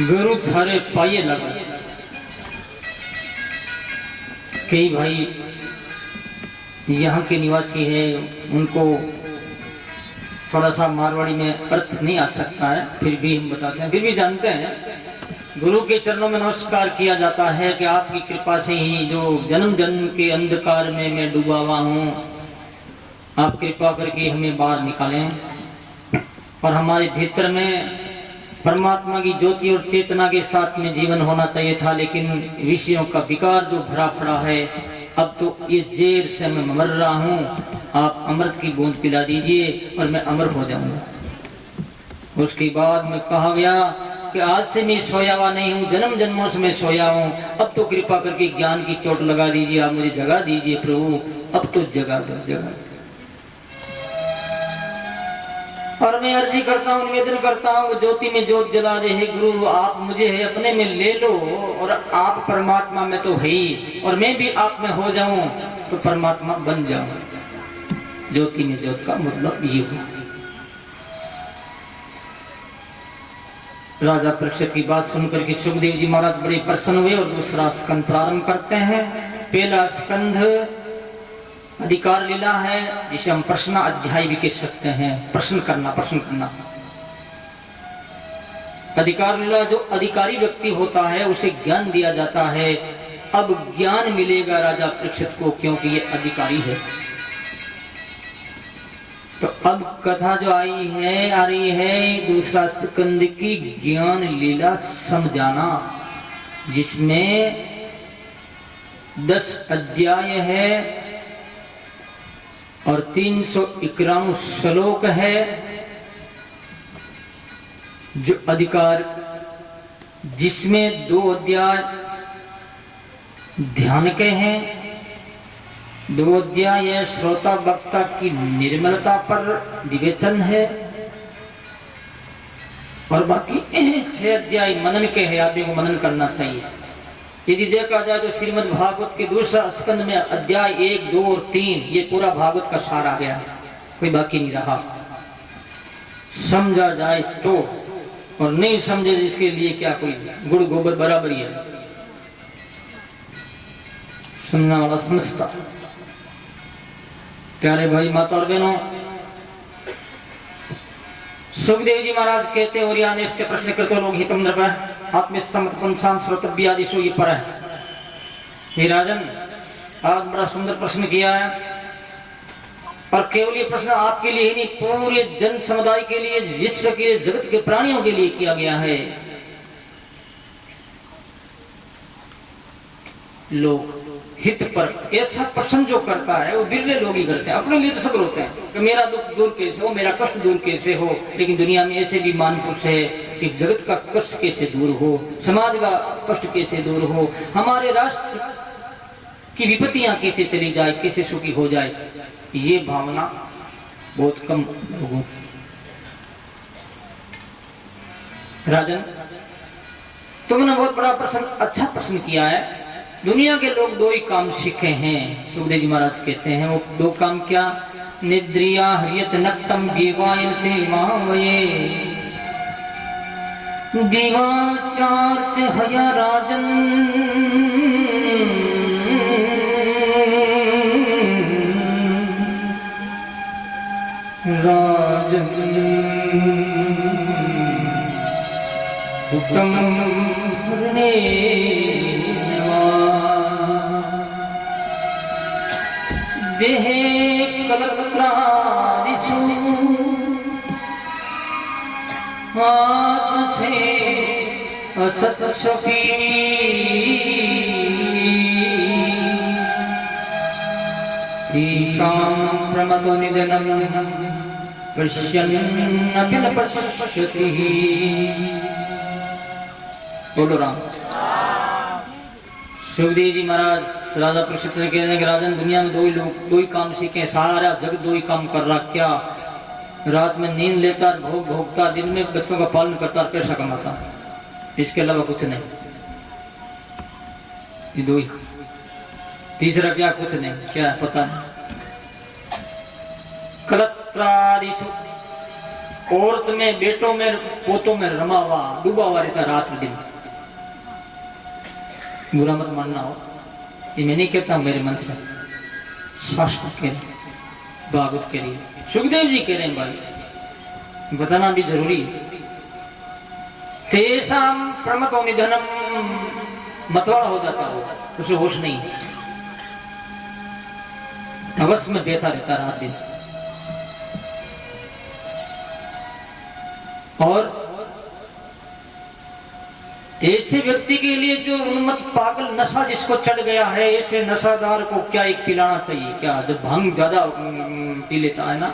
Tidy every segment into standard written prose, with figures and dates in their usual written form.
गुरु थारे पाये लगा। कई भाई यहाँ के निवासी है, उनको थोड़ा सा मारवाड़ी में अर्थ नहीं आ सकता है, फिर भी हम बताते हैं, फिर भी जानते हैं। गुरु के चरणों में नमस्कार किया जाता है कि आपकी कृपा से ही जो जन्म जन्म के अंधकार में मैं डूबा हुआ हूँ, आप कृपा करके हमें बाहर निकालें और हमारे भीतर में परमात्मा की ज्योति और चेतना के साथ में जीवन होना चाहिए था, लेकिन विषयों का विकार जो भरा पड़ा है, अब तो ये जेर से मैं मर रहा हूँ, आप अमृत की बूंद पिला दीजिए और मैं अमर हो जाऊंगा। उसके बाद में कहा गया कि आज से मैं सोया हुआ नहीं हूँ, जन्म जन्मों से मैं सोया हूँ, अब तो कृपा करके ज्ञान की चोट लगा दीजिए, आप मुझे जगा दीजिए प्रभु, अब तो जगा दो, जगा दो। और मैं अर्जी करता हूँ, निवेदन करता हूँ, ज्योति में ज्योत जला दे, हे गुरु आप मुझे है अपने में ले लो और आप परमात्मा में तो है ही, और मैं भी आप में हो जाऊं तो परमात्मा बन जाऊं। ज्योति में ज्योत का मतलब ये हुआ। राजा परीक्षित की बात सुनकर के सुखदेव जी महाराज बड़े प्रसन्न हुए और दूसरा स्कंद प्रारंभ करते हैं। पहला स्कंद अधिकार लीला है, जिसे हम प्रश्न अध्याय भी कह सकते हैं, प्रश्न करना, प्रश्न करना। अधिकार लीला, जो अधिकारी व्यक्ति होता है उसे ज्ञान दिया जाता है। अब ज्ञान मिलेगा राजा परीक्षित को, क्योंकि ये अधिकारी है। तो अब कथा जो आई है, आ रही है दूसरा स्कंद की ज्ञान लीला समझाना, जिसमें 10 अध्याय है और 391 श्लोक है। जो अधिकार, जिसमें 2 अध्याय ध्यान के हैं, 2 अध्याय श्रोता वक्ता की निर्मलता पर विवेचन है, और बाकी 6 अध्याय मनन के हैं, आदमी को मनन करना चाहिए। यदि देखा जाए तो श्रीमद् भागवत के दूसरा स्कंद में अध्याय 1, 2 और 3 ये पूरा भागवत का सार आ गया है, कोई बाकी नहीं रहा। समझा जाए तो, और नहीं समझे जिसके लिए क्या कोई गुड़ गोबर बराबर ही है। सुनने वाला समझता। प्यारे भाई माता और बहनों, सुखदेव जी महाराज कहते और यानी इसके प्रश्न करते लोग हितम नृप आत्मसम्मत पंचान श्रोतव्यादिशो ये पर है। हे राजन, आज बड़ा सुंदर प्रश्न किया है, और केवल ये प्रश्न आपके लिए ही नहीं, पूरे जन समुदाय के लिए, विश्व के जगत के प्राणियों के लिए किया गया है। लोग हित पर ऐसा प्रश्न जो करता है वो बिरले लोग ही करते हैं, अपने लिए तो सब रोते हैं कि मेरा दुख दूर कैसे हो, मेरा कष्ट दूर कैसे हो। लेकिन दुनिया में ऐसे भी महापुरुष है कि जगत का कष्ट कैसे दूर हो, समाज का कष्ट कैसे दूर हो, हमारे राष्ट्र की विपत्तियां कैसे चली जाए, कैसे सुखी हो जाए, ये भावना बहुत कम लोगों। राजन, तुमने बहुत बड़ा प्रश्न, अच्छा प्रश्न किया है। दुनिया के लोग 2 ही काम सीखे हैं, सुखदेव जी महाराज कहते हैं। वो 2 काम क्या? निद्रिया हरियत नक्तम दीवायन से मांगये, दीवाचार्थ हया राजन, राजन उत्तम ने देहे कलत्रादिषु आत्मसे असत्स्वपि, ईशां प्रमतो निधनं पश्यन्नपि न पश्यति। बोलो राम। सुखदेव जी महाराज राजा परीक्षित से कहते हैं कि राजन, दुनिया में 2 ही लोग 2 ही काम सीखे, सारा जगत 2 ही काम कर रहा। क्या? रात में नींद लेता, भोग भोगता, दिन में बच्चों का पालन करता, पैसा कमाता, इसके अलावा कुछ नहीं। ये 2 ही। तीसरा क्या? कुछ नहीं। क्या? पता नहीं। कलत्रादिषु औरत में, बेटों में, पोतों में रमा हुआ, डूबा हुआ रहता रात दिन। बुरा मत मानना हो, ये मैं नहीं कहता हूं मेरे मन से, शास्त्र कह रहे, भागवत कह रही है, सुखदेव जी कह रहे हैं भाई, बताना भी जरूरी है। तेसाम प्रमतो निधनम, मतवाड़ा हो जाता हो, उसे होश नहीं है, अवश्य में बेता रहता रात दिन। और ऐसे व्यक्ति के लिए जो उन्मत्त पागल नशा जिसको चढ़ गया है, ऐसे नशादार को क्या एक पिलाना चाहिए क्या? जब भांग ज्यादा पी लेता है ना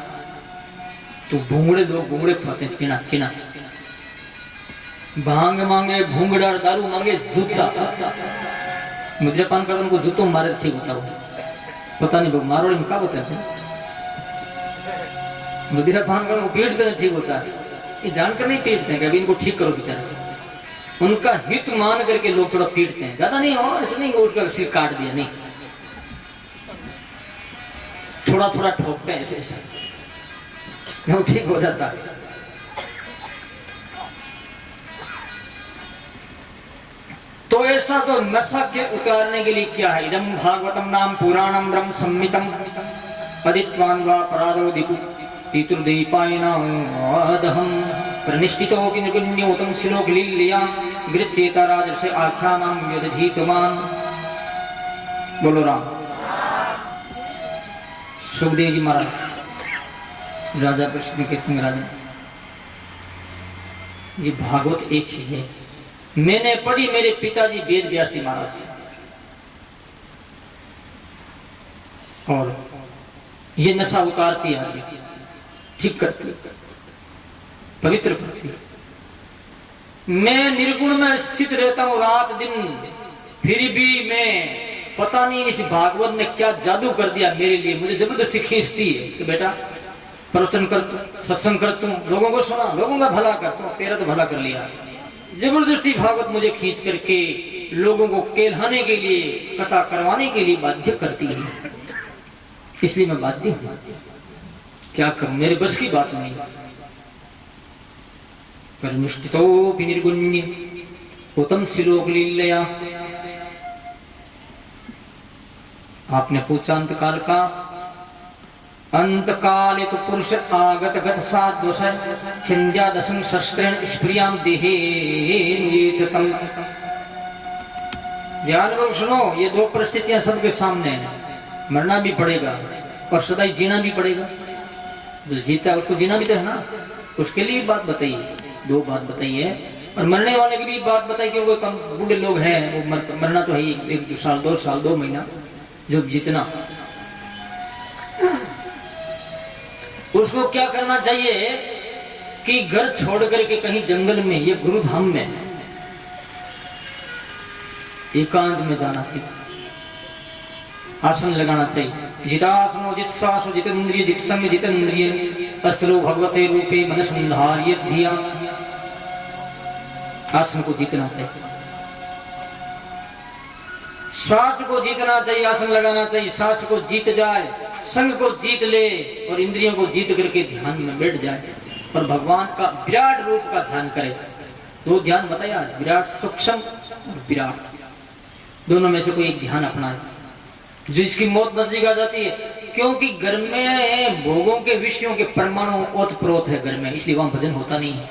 तो भूंगड़े, लोग भूंगड़े खाते हैं, चिना चिना, भांग मांगे भूंगड़ा, दारू मांगे जूता, मुद्रा पान कर उनको जूतों मारे ठीक होता हो, पता नहीं मारवाड़ी में क्या होता है, मुद्रा पान कर पीट देना ठीक होता है, ये जानकर नहीं पीटते हैं कि अभी इनको ठीक करो बेचारा, उनका हित मान करके लोग थोड़ा पीटते हैं, ज्यादा नहीं हो, ऐसे नहीं उसका सिर काट दिया, नहीं, थोड़ा थोड़ा ठोकते हैं ऐसे ऐसे, ठीक हो जाता है। तो ऐसा तो नशा के उतारने के लिए क्या है? इदम भागवतम नाम पुराणम ब्रह्म संहितम पदित्वान वा परादो दिपु पितृदीपायनादहम प्रतिष्ठितोऽपि निर्गुण्योतं श्लोक लीलया गृह्येत राजर्षि आख्यानां यदधीतवान्। बोलो राम। सुखदेव जी महाराज राजा प्रश्न कहते हैं, राजा ये भागवत ऐसी है, मैंने पढ़ी मेरे पिताजी वेद व्यासी महाराज से, और ये नशा उतारती है, ठीक करती है, पवित्र करती है। मैं निर्गुण में स्थित रहता हूं रात दिन, फिर भी मैं पता नहीं इस भागवत ने क्या जादू कर दिया मेरे लिए, मुझे जबरदस्ती खींचती है कि बेटा प्रवचन कर तू, सत्संग कर तू, लोगों को सुना, लोगों का भला कर तू, तेरा तो भला कर लिया। जबरदस्ती भागवत मुझे खींच करके लोगों को केलहाने के लिए, कथा करवाने के लिए बाध्य करती है, इसलिए मैं बाध्य हूं, क्या करूं, मेरे बस की बात नहीं। परनिष्ठितोऽपि निर्गुण्य उत्तम श्लोक लीलया। आपने पूछा अंतकाल का, अंतकाले तो पुरुष आगत गत साद्वश छिंद्या दशम शस्त्रेण स्प्रियाम देहे नियेचतम। ध्यान करो, सुनो, ये दो परिस्थितियां सबके सामने हैं, मरना भी पड़ेगा और सदा जीना भी पड़ेगा। जो जीता है उसको जीना भी तो है ना, उसके लिए भी बात बताइए, दो बात बताइए, और मरने वाले की भी बात बताइए, क्योंकि कम बूढ़े लोग हैं वो मरना तो है ही, 1 साल 2 साल 2 महीना, जो जीतना उसको क्या करना चाहिए कि घर छोड़ करके कहीं जंगल में या गुरुधाम में एकांत में जाना चाहिए, आसन लगाना चाहिए। जितासनो जित्श्वासो जितेन्द्रिय जित्संग जितेन्द्रिय अस्तलो भगवते रूपे मन संधार्य धिया। आसन को जीतना चाहिए, श्वास को जीतना चाहिए, आसन लगाना चाहिए, श्वास को जीत जाए, संग को जीत ले और इंद्रियों को जीत करके ध्यान में बैठ जाए और भगवान का विराट रूप का ध्यान करे। दो ध्यान बताया, विराट सूक्ष्म और विराट, दोनों में से कोई एक ध्यान अपनाए, जिसकी मौत नजदीक आ जाती है, क्योंकि घर में भोगों के विषयों के परमाणु ओतप्रोत है घर में, इसलिए वहां भजन होता नहीं है।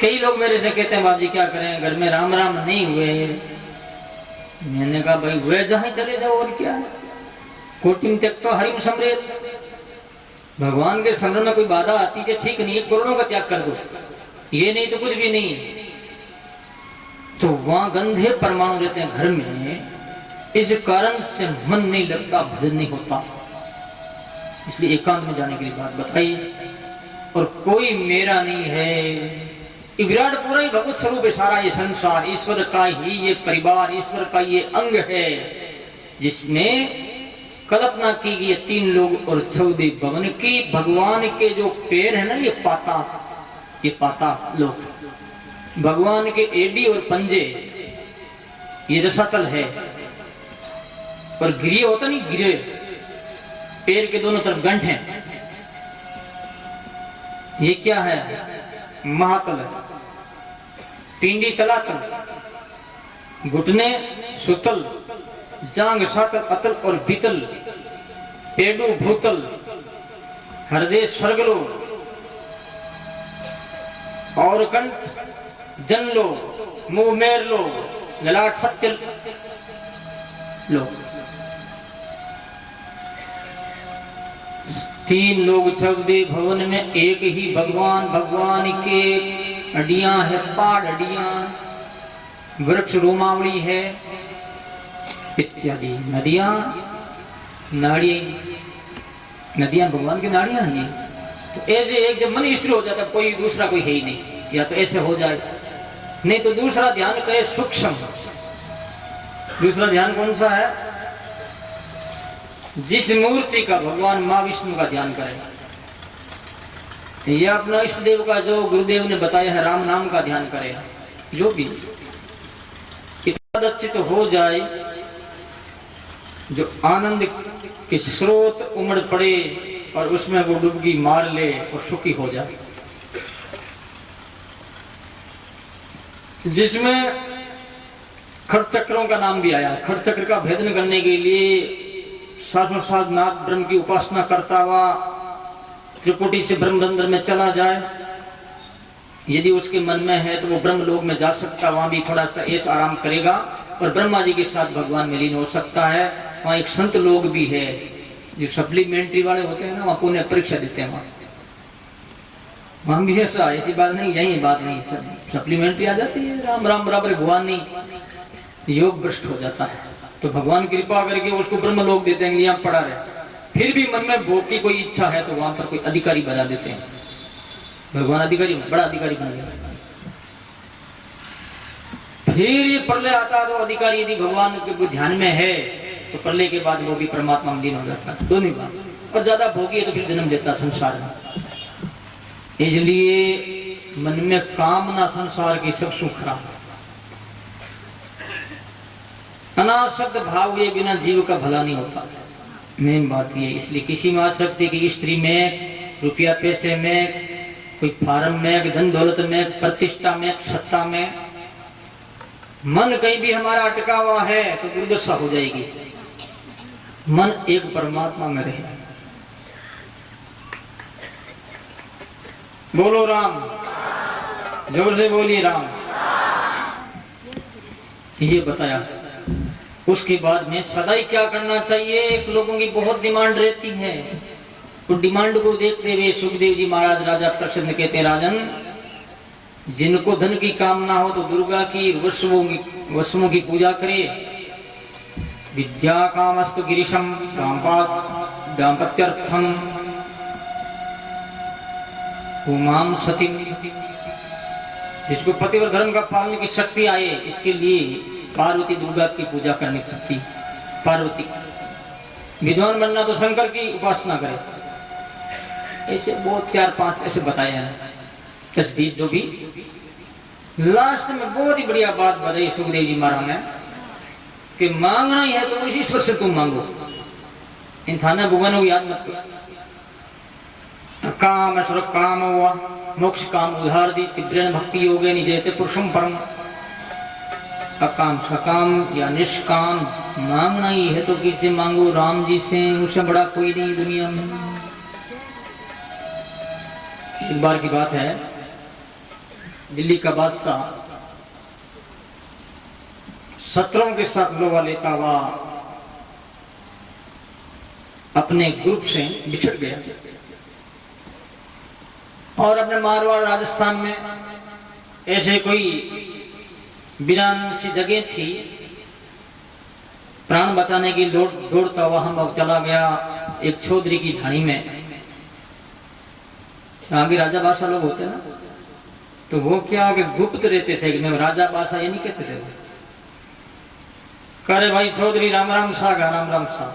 कई लोग मेरे से कहते हैं, बाबू जी क्या करें, घर में राम राम नहीं हुए। मैंने कहा भाई वे जहां चले जाओ, और क्या है, कोटिम त्यक्त्वा हरिम समरेत, भगवान के स्मरण में कोई बाधा आती है ठीक नहीं है, करोड़ों का त्याग कर दो, ये नहीं तो कुछ भी नहीं है। तो वहां गंधे परमाणु रहते हैं घर में, इस कारण से मन नहीं लगता, भजन नहीं होता, इसलिए एकांत में जाने के लिए बात बताई। और कोई मेरा नहीं है, विराट पूरा ही भगवत स्वरूप है, सारा ये संसार ईश्वर का ही ये परिवार, ईश्वर का ये अंग है, जिसमें कल्पना की गई 3 लोग और 14 भवन की। भगवान के जो पैर है ना, ये पाता लोग, भगवान के एडी और पंजे ये रसातल है, और गिरिये होता नहीं, गिरे पैर के दोनों तरफ गंठ हैं, ये क्या है? महातल, पिंडी तलातल, घुटने सुतल, जांग सातल अतल और बीतल, पेडू भूतल, हृदय स्वर्गलो और कंठ जन लो, मुंह मेर लो, ललाट सत्य लो। तीन लोग चौदह भवन में एक ही भगवान, भगवान के अडियां है, पाड़ अडियां, वृक्ष रोमावली है इत्यादि। नदियां नाड़ियां, नदियां भगवान की नाड़ियां हैं। तो ऐसे एक जब मन स्थिर हो जाता, कोई दूसरा कोई है ही नहीं, या तो ऐसे हो जाए, नहीं तो दूसरा ध्यान करे सूक्ष्म। दूसरा ध्यान कौन सा है? जिस मूर्ति का, भगवान मां विष्णु का ध्यान करें, या अपना इष्ट देव का जो गुरुदेव ने बताया है राम नाम का ध्यान करें। जो भी इतना तो हो जाए, जो आनंद के स्रोत उमड़ पड़े और उसमें वो डुबकी मार ले और सुखी हो जाए। जिसमें खड़चक्रों का नाम भी आया। खड़चक्र का भेदन करने के लिए शाश्वत साध नाथ ब्रह्म की उपासना करता हुआ त्रिपुटी से ब्रह्मरंध्र में चला जाए, यदि उसके मन में है तो वो ब्रह्म लोक में जा सकता, वहां भी थोड़ा सा ऐश आराम करेगा और ब्रह्मा जी के साथ भगवान में लीन हो सकता है। वहां एक संत लोग भी है जो सप्लीमेंट्री वाले होते हैं ना, वहां पुण्य परीक्षा देते हैं। वहां भी ऐसा, ऐसी बात नहीं, यही बात नहीं, सब सप्लीमेंट्री आ जाती है। राम राम बराबर भगवान नहीं, योग भ्रष्ट हो जाता है। तो भगवान कृपा करके उसको ब्रह्म लोक देते हैं, यहाँ पड़ा रहे। फिर भी मन में भोग की कोई इच्छा है तो वहां पर कोई अधिकारी बना देते हैं। भगवान अधिकारी, बड़ा अधिकारी बन गया। फिर ये प्रलय आता तो अधिकारी यदि भगवान के ध्यान में है तो प्रलय के बाद वो भी परमात्मा में लीन हो जाता है। दोनों बात। और ज्यादा भोगी है तो फिर जन्म लेता संसार में। इसलिए मन में कामना संसार की सब सुख खराब, अनासक्त भाव ये बिना जीव का भला नहीं होता। मेन बात ये, इसलिए किसी में आसक्ति की, स्त्री में, रुपया पैसे में, कोई फार्म में, धन दौलत में, प्रतिष्ठा में, सत्ता में, मन कहीं भी हमारा अटका हुआ है तो दुर्दशा हो जाएगी। मन एक परमात्मा में रहे। बोलो राम, जोर से बोलिए राम। ये बताया। उसके बाद में सदाई क्या करना चाहिए? एक लोगों की बहुत डिमांड रहती है, तो डिमांड को देखते हुए सुखदेव जी महाराज राजा प्रसन्न कहते हैं, राजन जिनको धन की कामना हो तो दुर्गा की, वसुओं की पूजा करे। विद्या कामस्तु गिरीशम दाम्पत्यर्थम उमाम सती। जिसको पति और धर्म का पालन की शक्ति आए, इसके लिए पार्वती दुर्गा की पूजा करनी पड़ती। पार्वती विद्वान बनना तो शंकर की उपासना करे। ऐसे बहुत 4-5 ऐसे बताए हैं, 10-20 जो भी। लास्ट में बहुत ही बढ़िया बात बताई सुखदेव जी महाराज ने कि मांगना ही है तो उस ईश्वर से तुम मांगो, इन थाना भगवानों को याद मत करो। काम स्वर काम हुआ, मोक्ष काम उधार दी, तीव्र भक्ति योगे निजयते पुरुषम परम। अकाम सकाम या निष्काम मांगना ही है तो किससे मांगो? राम जी से, उससे बड़ा कोई नहीं दुनिया में। एक बार की बात है, दिल्ली का बादशाह सत्रों के साथ लोहा लेता हुआ अपने ग्रुप से बिछड़ गया और अपने मारवाड़ राजस्थान में ऐसे कोई वीरान सी जगह थी, प्राण बचाने की दौड़ता हुआ हम चला गया एक चौधरी की ढाणी में। आगे राजा बादशाह लोग होते ना, तो वो क्या आगे गुप्त रहते थे कि मैं राजा बादशाह ये नहीं कहते थे। करे भाई चौधरी राम राम सागा, राम राम सा,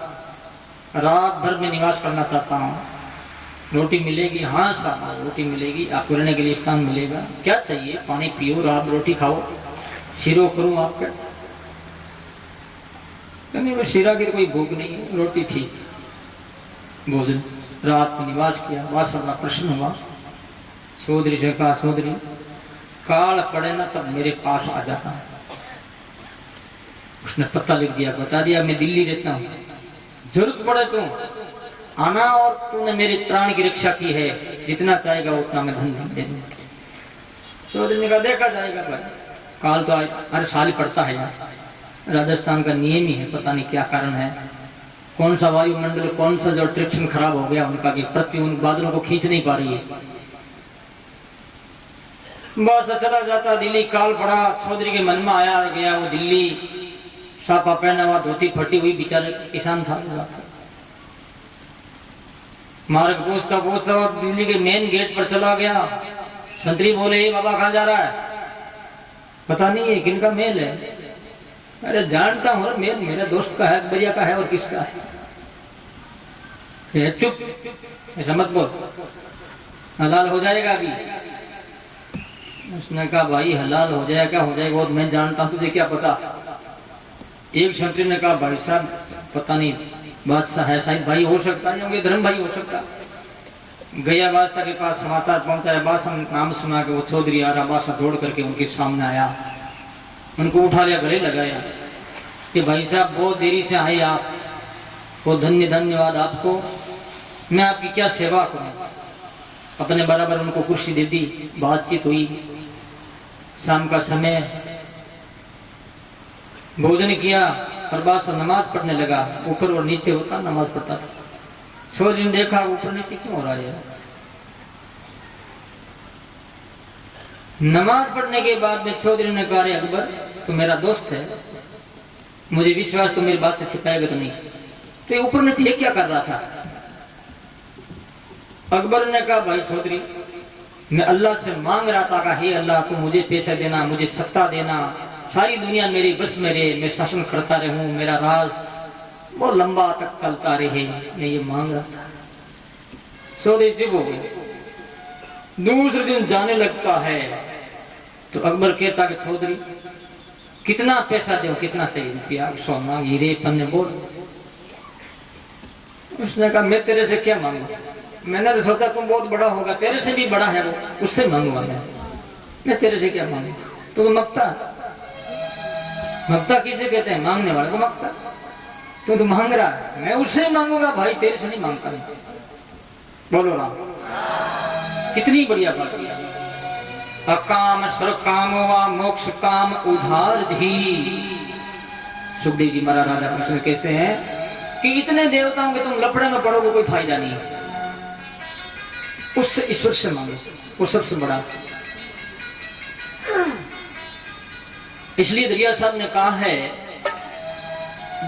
रात भर में निवास करना चाहता हूँ, रोटी मिलेगी? हाँ साहब रोटी मिलेगी, आपको रहने के लिए स्थान मिलेगा। क्या चाहिए? पानी पियो, आप रोटी खाओ, शिरो करूं आपका? नहीं, वो शिरा की कोई भूख नहीं है, रोटी ठीक। भोजन, रात में निवास किया, बादशाह प्रश्न हुआ, चौधरी से कहा, चौधरी काल पड़े ना तब मेरे पास आ जाता। उसने पता लिख दिया, बता दिया मैं दिल्ली रहता हूँ, जरूरत पड़े तो आना, और तूने मेरे प्राण की रक्षा की है, जितना चाहेगा उतना मैं धन दे दूंगा। चौधरी ने कहा देखा जाएगा भाई, काल तो हर साल ही पड़ता है यार, राजस्थान का नियम ही है, पता नहीं क्या कारण है, कौन सा वायुमंडल, कौन सा जो अट्रैक्शन खराब हो गया उनका, कि पृथ्वी उन बादलों को खींच नहीं पा रही है। बस चला जाता दिल्ली, काल पड़ा, चौधरी के मन में आया और गया वो दिल्ली, सापा पहना हुआ, धोती फटी हुई, बेचारे किसान था। मार्ग पूछता पूछता और दिल्ली के मेन गेट पर चला गया। संतरी बोले, ये बाबा कहाँ जा रहा है? पता नहीं है किनका मेल है। अरे जानता हूँ मेल मेरे दोस्त का है, अकबरिया का है, और किसका है? चुप, ऐसा मत बोल, हलाल हो जाएगा अभी। उसने कहा भाई हलाल हो जाएगा, क्या हो जाएगा वो मैं जानता हूँ, तुझे क्या पता? एक संतरी ने कहा भाई साहब पता नहीं, बादशाह है शायद, भाई हो सकता है, उनके धर्म भाई हो सकता। गया बादशाह के पास, समाचार पहुंचाया, बादशाह नाम सुना के वो चौधरी आ रहा, बादशाह दौड़ करके उनके सामने आया, उनको उठा लिया, गले लगाया कि भाई साहब बहुत देरी से आए आप, वो धन्यवाद आपको, मैं आपकी क्या सेवा करूं। अपने बराबर उनको कुर्सी दे दी, बातचीत हुई, शाम का समय भोजन किया, और बादशाह नमाज पढ़ने लगा। ऊपर और नीचे होता, नमाज पढ़ता था। चौधरी ने देखा ऊपर नीचे क्यों हो रहा है। नमाज पढ़ने के बाद में चौधरी ने कहा, अकबर तो मेरा दोस्त है, मुझे विश्वास तो मेरी बात से छिपाएगा तो नहीं, तो ये ऊपर नीचे ये क्या कर रहा था? अकबर ने कहा भाई चौधरी मैं अल्लाह से मांग रहा था, हे अल्लाह तू मुझे पैसा देना, मुझे सत्ता देना, सारी दुनिया मेरे बस में रहे, मैं शासन करता रहूं, मेरा राज बहुत लंबा तक चलता रहे, मैं ये मांग रहा था। चौधरी चुप हो गए। दूसरे दिन जाने लगता है तो अकबर कहता कि चौधरी कितना पैसा दो, कितना चाहिए? रुपया, सोना, हीरे, पन्ने, बोल। उसने कहा मैं तेरे से क्या मांगू, मैंने तो सोचा तुम बहुत बड़ा होगा, तेरे से भी बड़ा है वो, उससे मांगूंगा मैं तेरे से क्या मांगू? तो मकता, मकता किसे कहते हैं? मांगने वाले को मकता। तो मांग रहा है, मैं उससे मांगूंगा भाई, तेरे से नहीं मांगता। बोलो राम, कितनी बढ़िया बात है। अकाम सर्वकाम व मोक्ष काम उधार धी। सुखदेव जी महाराज राधा कृष्ण कैसे हैं कि इतने देवताओं के तुम लफड़े में पड़ोगे, कोई फायदा नहीं, उससे ईश्वर से मांगो, वो सबसे बड़ा। इसलिए दरिया साहब ने कहा है,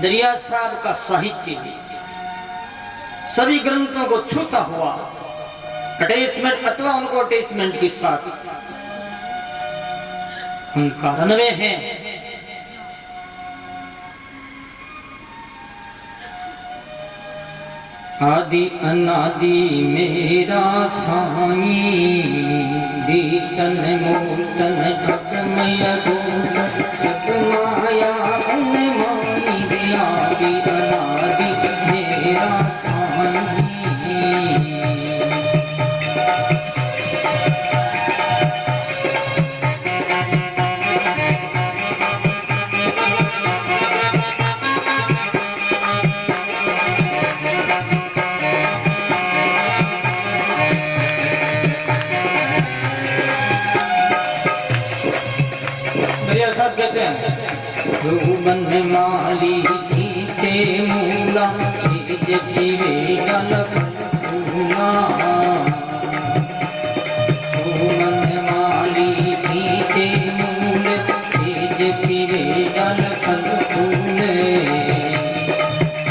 दरिया साहब का साहित्य सभी ग्रंथों को छूता हुआ अटैचमेंट अथवा उनको अटैचमेंट के साथ उनका रनवे है। आदि अनादि मेरा साईं, विष्टन मूर्तन जगमय रूप सतमाया अनमानी, आदि अनादि मेरा साईं। मन माली सीते मूला, सेज पीवे जल फूला। मन माली सीते मूल, सेज पीवे जल फूले।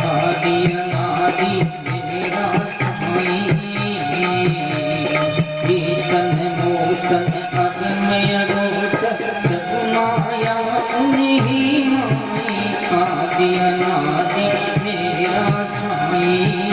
आदि अनादि मेरा साईं, ईशन मोशन अगमय रूप सतमाया उन्हीं। आदि अनादि मेरा साईं।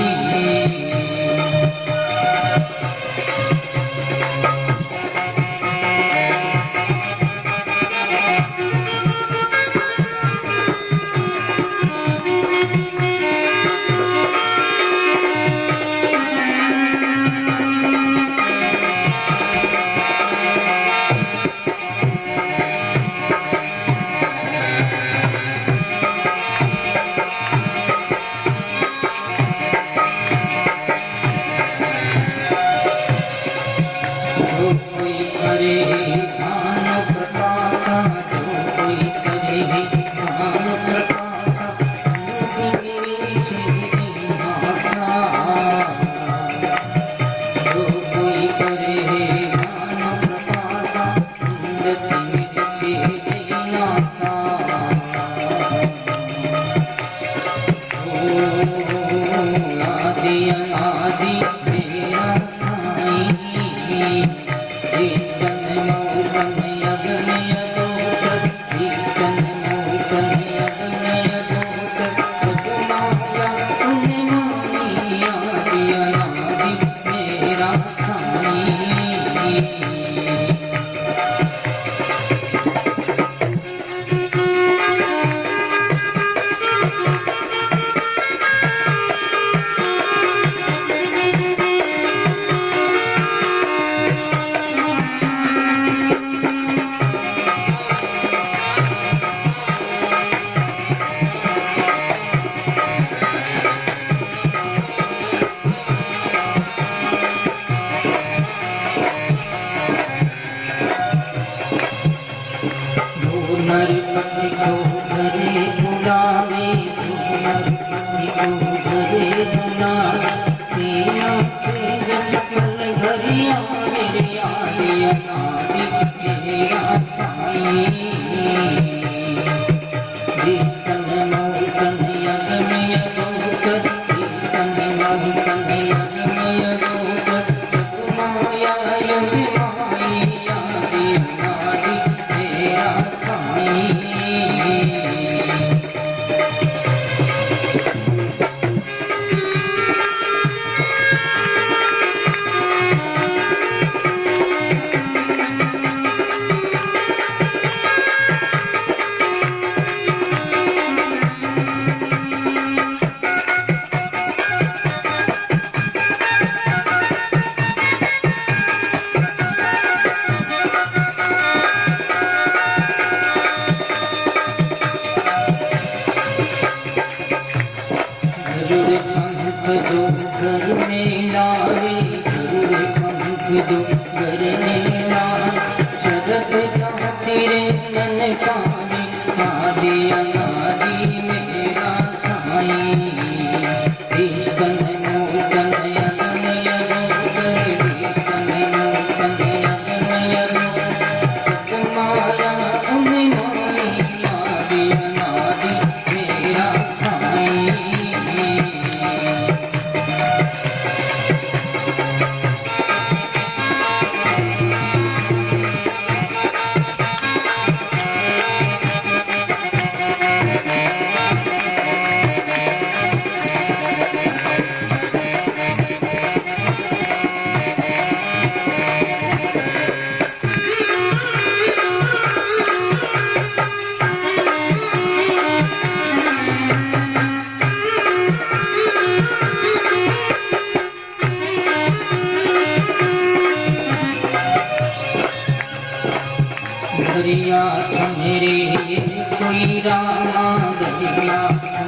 नरपति को धरे बुलावे, नरपति को धरे बुलावे, सेना से जल घरिया मेरे आदि अनादि तेरा साईं। जिसन मोहन यज्ञमय गोकर, जिसन मोहन यज्ञमय गोकर, माया युग माई आदि अनादि तेरा साईं। गरुड़ पंख दो घर में लाए, गरुड़ पंख दो घर में लाए, शरद तेरे मन पावे, आदि अनादि मेरा साईं। ईश्वन मोहन यज्ञमय गोकर, ईश्वन मोहन यज्ञमय गोकर, माया उन्माई आदि अनादि मेरा साईं। गरिया मेरे ये कोई रामा, गरिया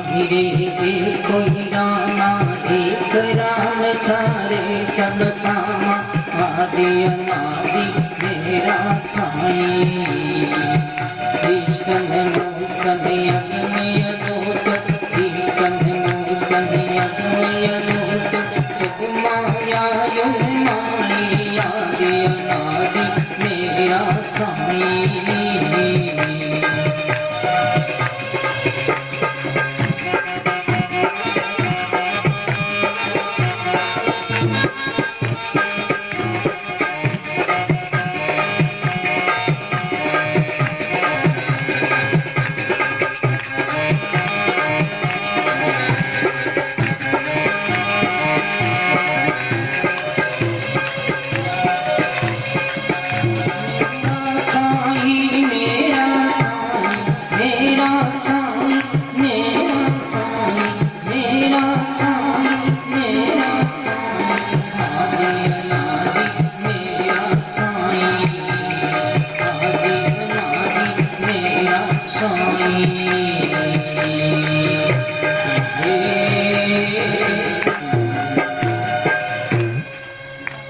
मेरे ये कोई रामा, एक राम सारे सब कामा, आदि अनादि मेरा साईं। ईश्वन मोहन यज्ञमय गोकर, ईश्वन मोहन यज्ञमय गोकर, माया युग माई आदि अनादि मेरा साईं।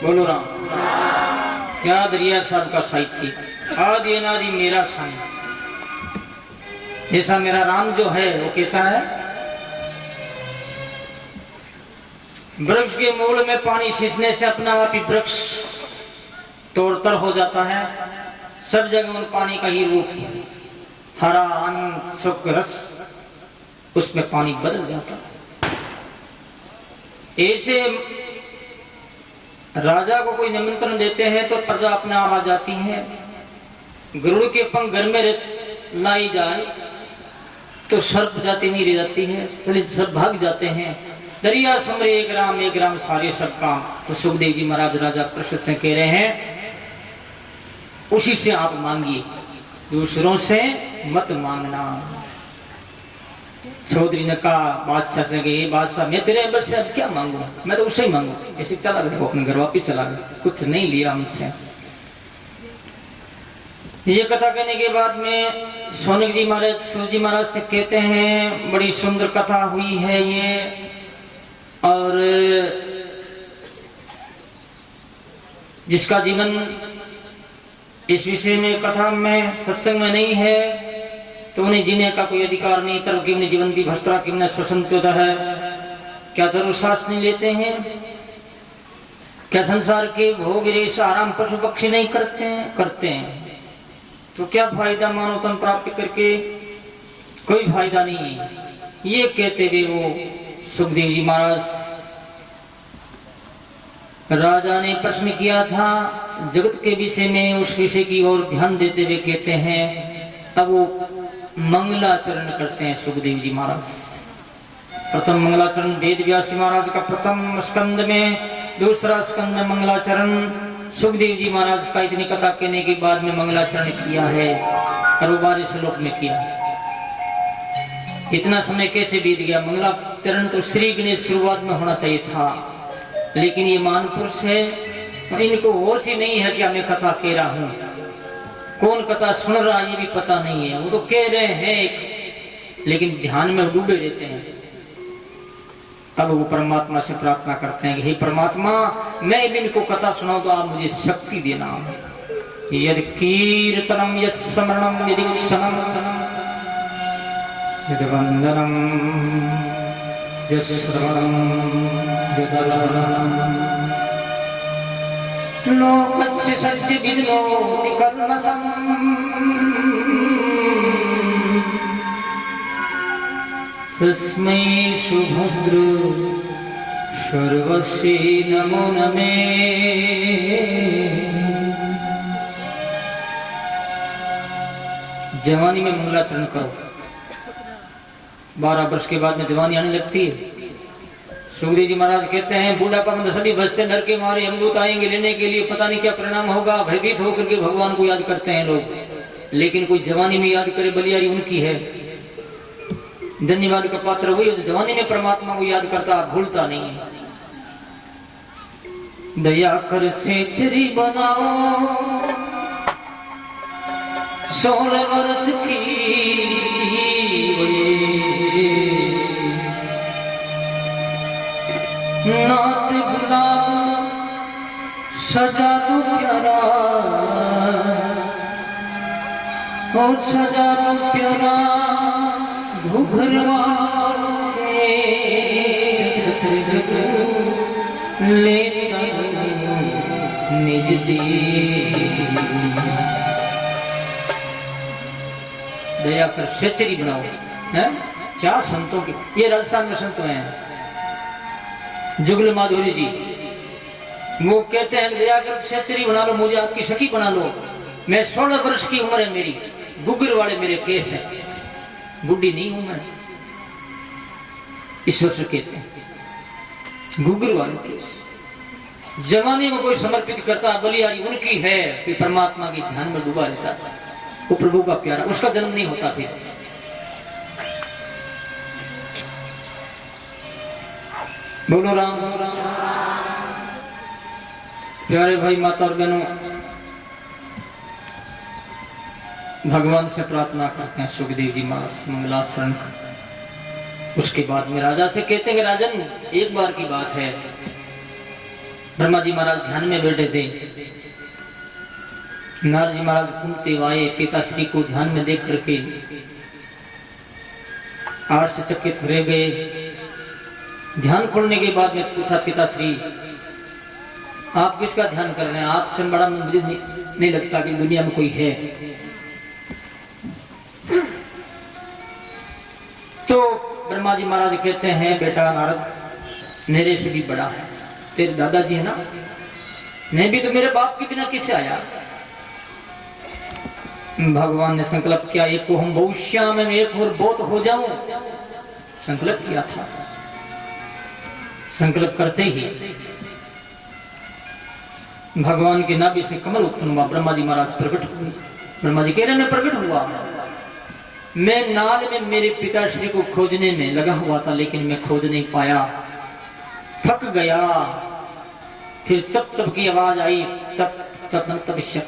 बोलो राम। क्या दरिया साहब का साहित्य, आदि अनादि मेरा साईं। जैसा मेरा राम जो है वो कैसा है, वृक्ष के मूल में पानी सींचने से अपना आप ही वृक्ष तोड़तर हो जाता है। सब जगह उन पानी का ही रूप है, हरा आनंद सुख रस, उसमें पानी बदल जाता है। ऐसे राजा को कोई निमंत्रण देते हैं तो प्रजा अपने आप आ जाती है। गरुड़ के पंख घर में लाई जाए तो सर्प जाति नहीं रह जाती है, तो सब भाग जाते हैं। दरिया समुद्र एक राम सारे सब काम। तो सुखदेव जी महाराज राजा परीक्षित से कह रहे हैं उसी से आप मांगिए, दूसरों से मत मांगना। चौधरी ने कहा बादशाह से कि बादशाह मैं तेरे अंदर से अब क्या मांगू, मैं तो उससे ही मांगू। ऐसे चला गया, वो अपने घर वापिस चला गया, कुछ नहीं लिया मुझसे। ये कथा कहने के बाद में सोनक जी महाराज सूर्य जी महाराज से कहते हैं बड़ी सुंदर कथा हुई है ये, और जिसका जीवन इस विषय में कथा में सत्संग में नहीं है तो उन्हें जीने का कोई अधिकार नहीं। तरह की उन्हें जीवंती भस्त्रा की उन्हें स्वतंत्रता है। क्या जरूर सांस नहीं लेते हैं? क्या संसार के भोग रेश आराम पशु पक्षी नहीं करते हैं? करते हैं। तो क्या फायदा मानव तन प्राप्त करके? कोई फायदा नहीं है। ये कहते हुए वो सुखदेव जी महाराज, राजा ने प्रश्न किया था जगत के विषय में, उस विषय की ओर ध्यान देते हुए कहते हैं, अब वो मंगलाचरण करते हैं सुखदेव जी महाराज। प्रथम मंगलाचरण वेद व्यास महाराज का प्रथम स्कंद में, दूसरा स्कंद में मंगलाचरण सुखदेव जी महाराज का इतनी कथा कहने के बाद में मंगलाचरण किया है और वो 12 श्लोक में किया। इतना समय कैसे बीत गया? मंगलाचरण तो श्री गणेश शुरुआत में होना चाहिए था, लेकिन ये महापुरुष है, इनको होश ही नहीं है कि मैं कथा कह रहा हूं। कौन कथा सुन रहा ये भी पता नहीं है। वो तो कह रहे हैं लेकिन ध्यान में डूबे रहते हैं। अब वो परमात्मा से प्रार्थना करते हैं कि हे परमात्मा, मैं भी इनको कथा सुनाऊं तो आप मुझे शक्ति देना। यदि कीर्तनम यद स्मरणम यदि क्षणम यदि वंदनम यद श्रवणम लोकस्य सत्य विद्नोति कल्मषम् तस्मै सुभद्र सर्वस्य नमो नमे। जवानी में मंगलाचरण करो। 12 वर्ष के बाद में जवानी आने लगती है। सुखदेव जी महाराज कहते हैं बूढ़ापा में सभी बचते डर के मारे यमदूत आएंगे लेने के लिए, पता नहीं क्या परिणाम होगा। भयभीत होकर के भगवान को याद करते हैं लोग, लेकिन कोई जवानी में याद करे बलियारी उनकी है। धन्यवाद का पात्र वही है जो जवानी में परमात्मा को याद करता, भूलता नहीं है। दया कर सेचरी बनाओ 16 वर्ष की नात गुलाब सजा दो प्यारा, और सजा दो प्यारा घुघरवा ले निज दी। दया कर सेचरी बनाओ है। 4 संतों के, ये राजस्थान में संत हैं जुगल माधुरी जी, वो कहते हैं दया कर सेचरी बना लो, मुझे आपकी सखी बना लो। मैं 16 वर्ष की उम्र है मेरी, गुगर वाले मेरे केस है, बुढ़ी नहीं हूं मैं। ईश्वर से कहते हैं गुगर वाले केस। जवानी को कोई समर्पित करता बलियारी उनकी है, फिर परमात्मा के ध्यान में डूबा रहता है, वो प्रभु का प्यारा, उसका जन्म नहीं होता। फिर बोलो राम बोलो राम। प्यारे भाई माता और बहनों, भगवान से प्रार्थना करते हैं सुखदेव जी महाराज मंगलाचरण। उसके बाद में राजा से कहते हैं कि राजन, एक बार की बात है, ब्रह्मा जी महाराज ध्यान में बैठे थे। नारद जी महाराज घूमते आए, पिताश्री को ध्यान में देख करके आश्चर्यचकित रह गए। ध्यान खोलने के बाद में पूछा, पिताश्री आप किसका ध्यान कर रहे हैं? आपसे बड़ा मुझे नहीं लगता कि दुनिया में कोई है। तो ब्रह्मा जी महाराज कहते हैं, बेटा नारद, मेरे से भी बड़ा है, तेरे दादाजी है ना, मैं भी तो मेरे बाप के बिना किसे आया। भगवान ने संकल्प किया, एक को हम भविष्य में एक और बहुत हो जाऊं, संकल्प किया था। संकल्प करते ही भगवान के नाभि से कमल उत्पन्न हुआ। ब्रह्मा जी महाराज प्रकट हुए। ब्रह्मा जी कह रहे मैं प्रकट हुआ, मैं नाल में मेरे पिताश्री को खोजने में लगा हुआ था, लेकिन मैं खोज नहीं पाया, थक गया। फिर तब की आवाज आई, तब शक।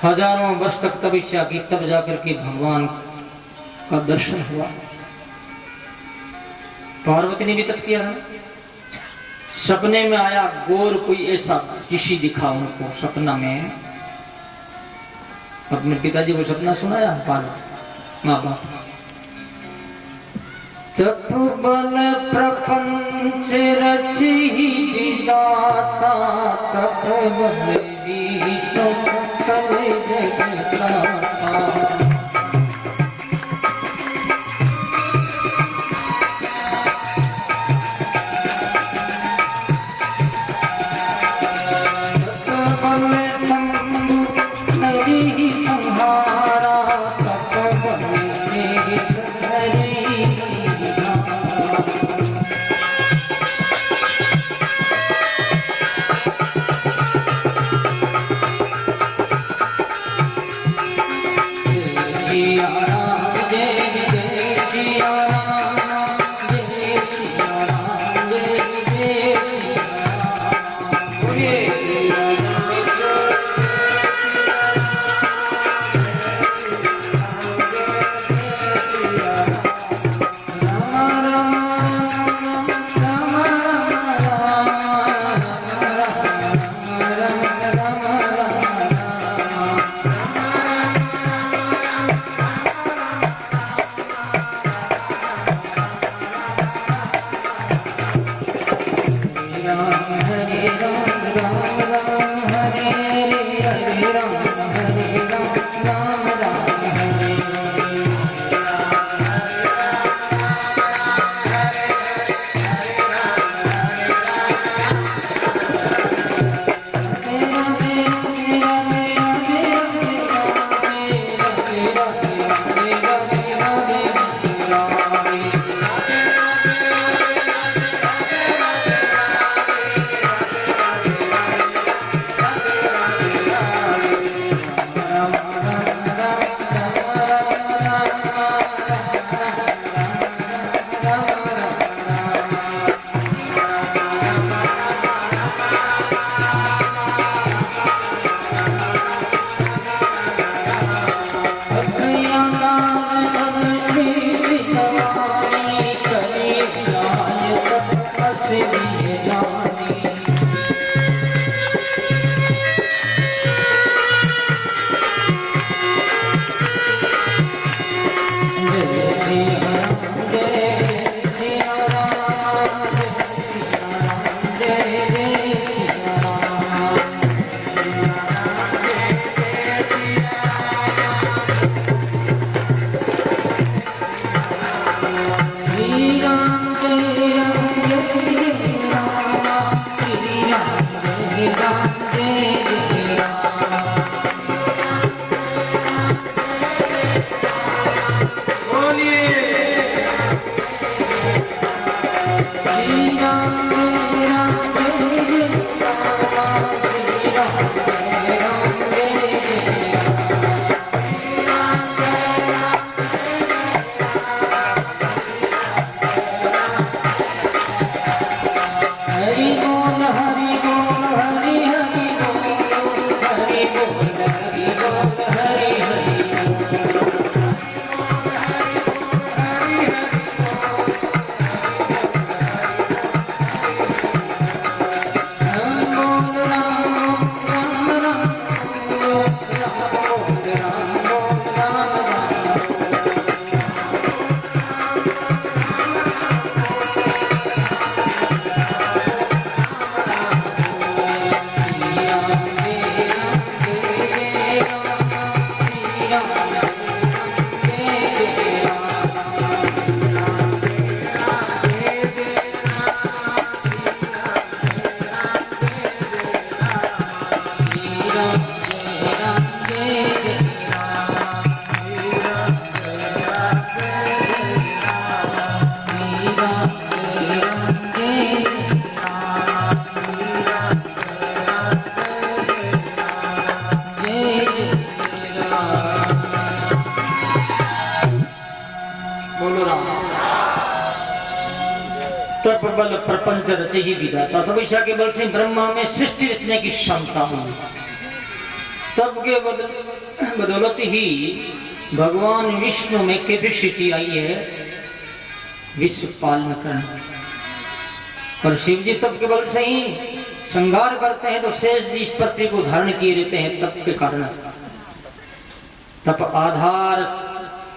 हजारों वर्ष तक तपस्या की, तब जाकर के भगवान का दर्शन हुआ। पार्वती ने भी तप किया है। सपने में आया, गोर कोई ऐसा ऋषि दिखा उनको सपना में, अपने पिताजी को सपना सुनाया माँ बाप। तप बल प्रपंच रचि विधाता, तप बल विष्णु करे जगत्राता। बल प्रपंच रचे ही विधाता। तपस्या के बल से ब्रह्मा में सृष्टि रचने की क्षमता हुई। सबके बदौलत ही भगवान विष्णु में कैपेसिटी आई है विश्व पालन करना। और शिव जी तप के बल से ही संहार करते हैं तो शेष जी इस पृथ्वी को धारण किए रहते हैं तप के कारण। तप आधार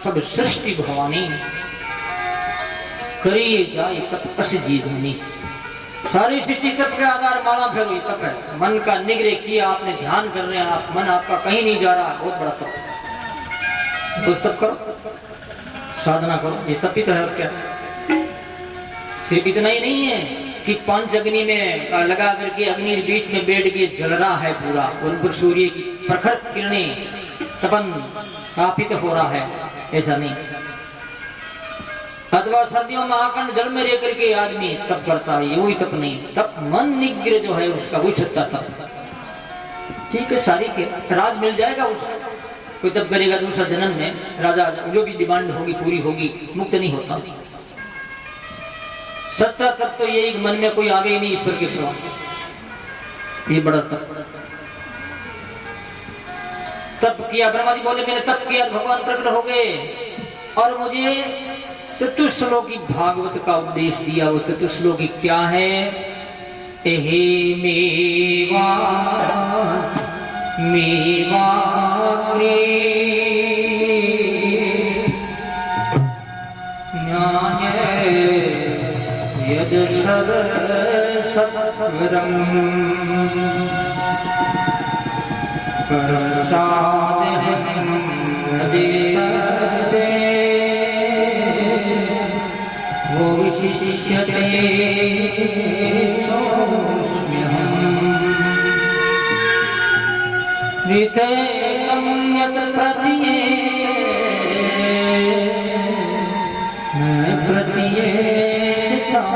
सब सृष्टि भवानी, करिए जाए तप अस जीवनी। सारी सृष्टि तप के आधार माला फेरो ये तप है। मन का निग्रह किया आपने, ध्यान कर रहे हैं आप, मन आपका कहीं नहीं जा रहा, बहुत बड़ा तप। तो तप करो, साधना करो, ये तप ही तो है और क्या। सिर्फ इतना ही नहीं है कि पंच अग्नि में लगा करके अग्नि के बीच में बैठ के जल रहा है पूरा, और सूर्य की प्रखर किरणें तपन तापित हो रहा है, ऐसा नहीं। अथवा सर्दियों में आखंड जल में रह करके आदमी तप करता है, वही तप नहीं। तप मन निग्रह जो है उसका, वही सच्चा तप। ठीक है, सारी के राज मिल जाएगा उसका। कोई तप करेगा दूसरा जन्म में राजा, जो भी डिमांड होगी पूरी होगी, मुक्त नहीं होता। सच्चा तप तो यही मन में कोई आवे ही नहीं ईश्वर के सिवा, ये बड़ा तप। तप किया, ब्रह्मा जी बोले मैंने तप किया, भगवान प्रकट हो गए और मुझे चतुश्लोकी भागवत का उपदेश दिया। वो चतुश्लोकी क्या है? एहे मेवा मेवा यद सब सत्वरम प्रसादहं हृदये वो विशिष्यते नित्यं यत् प्रतीयेताननि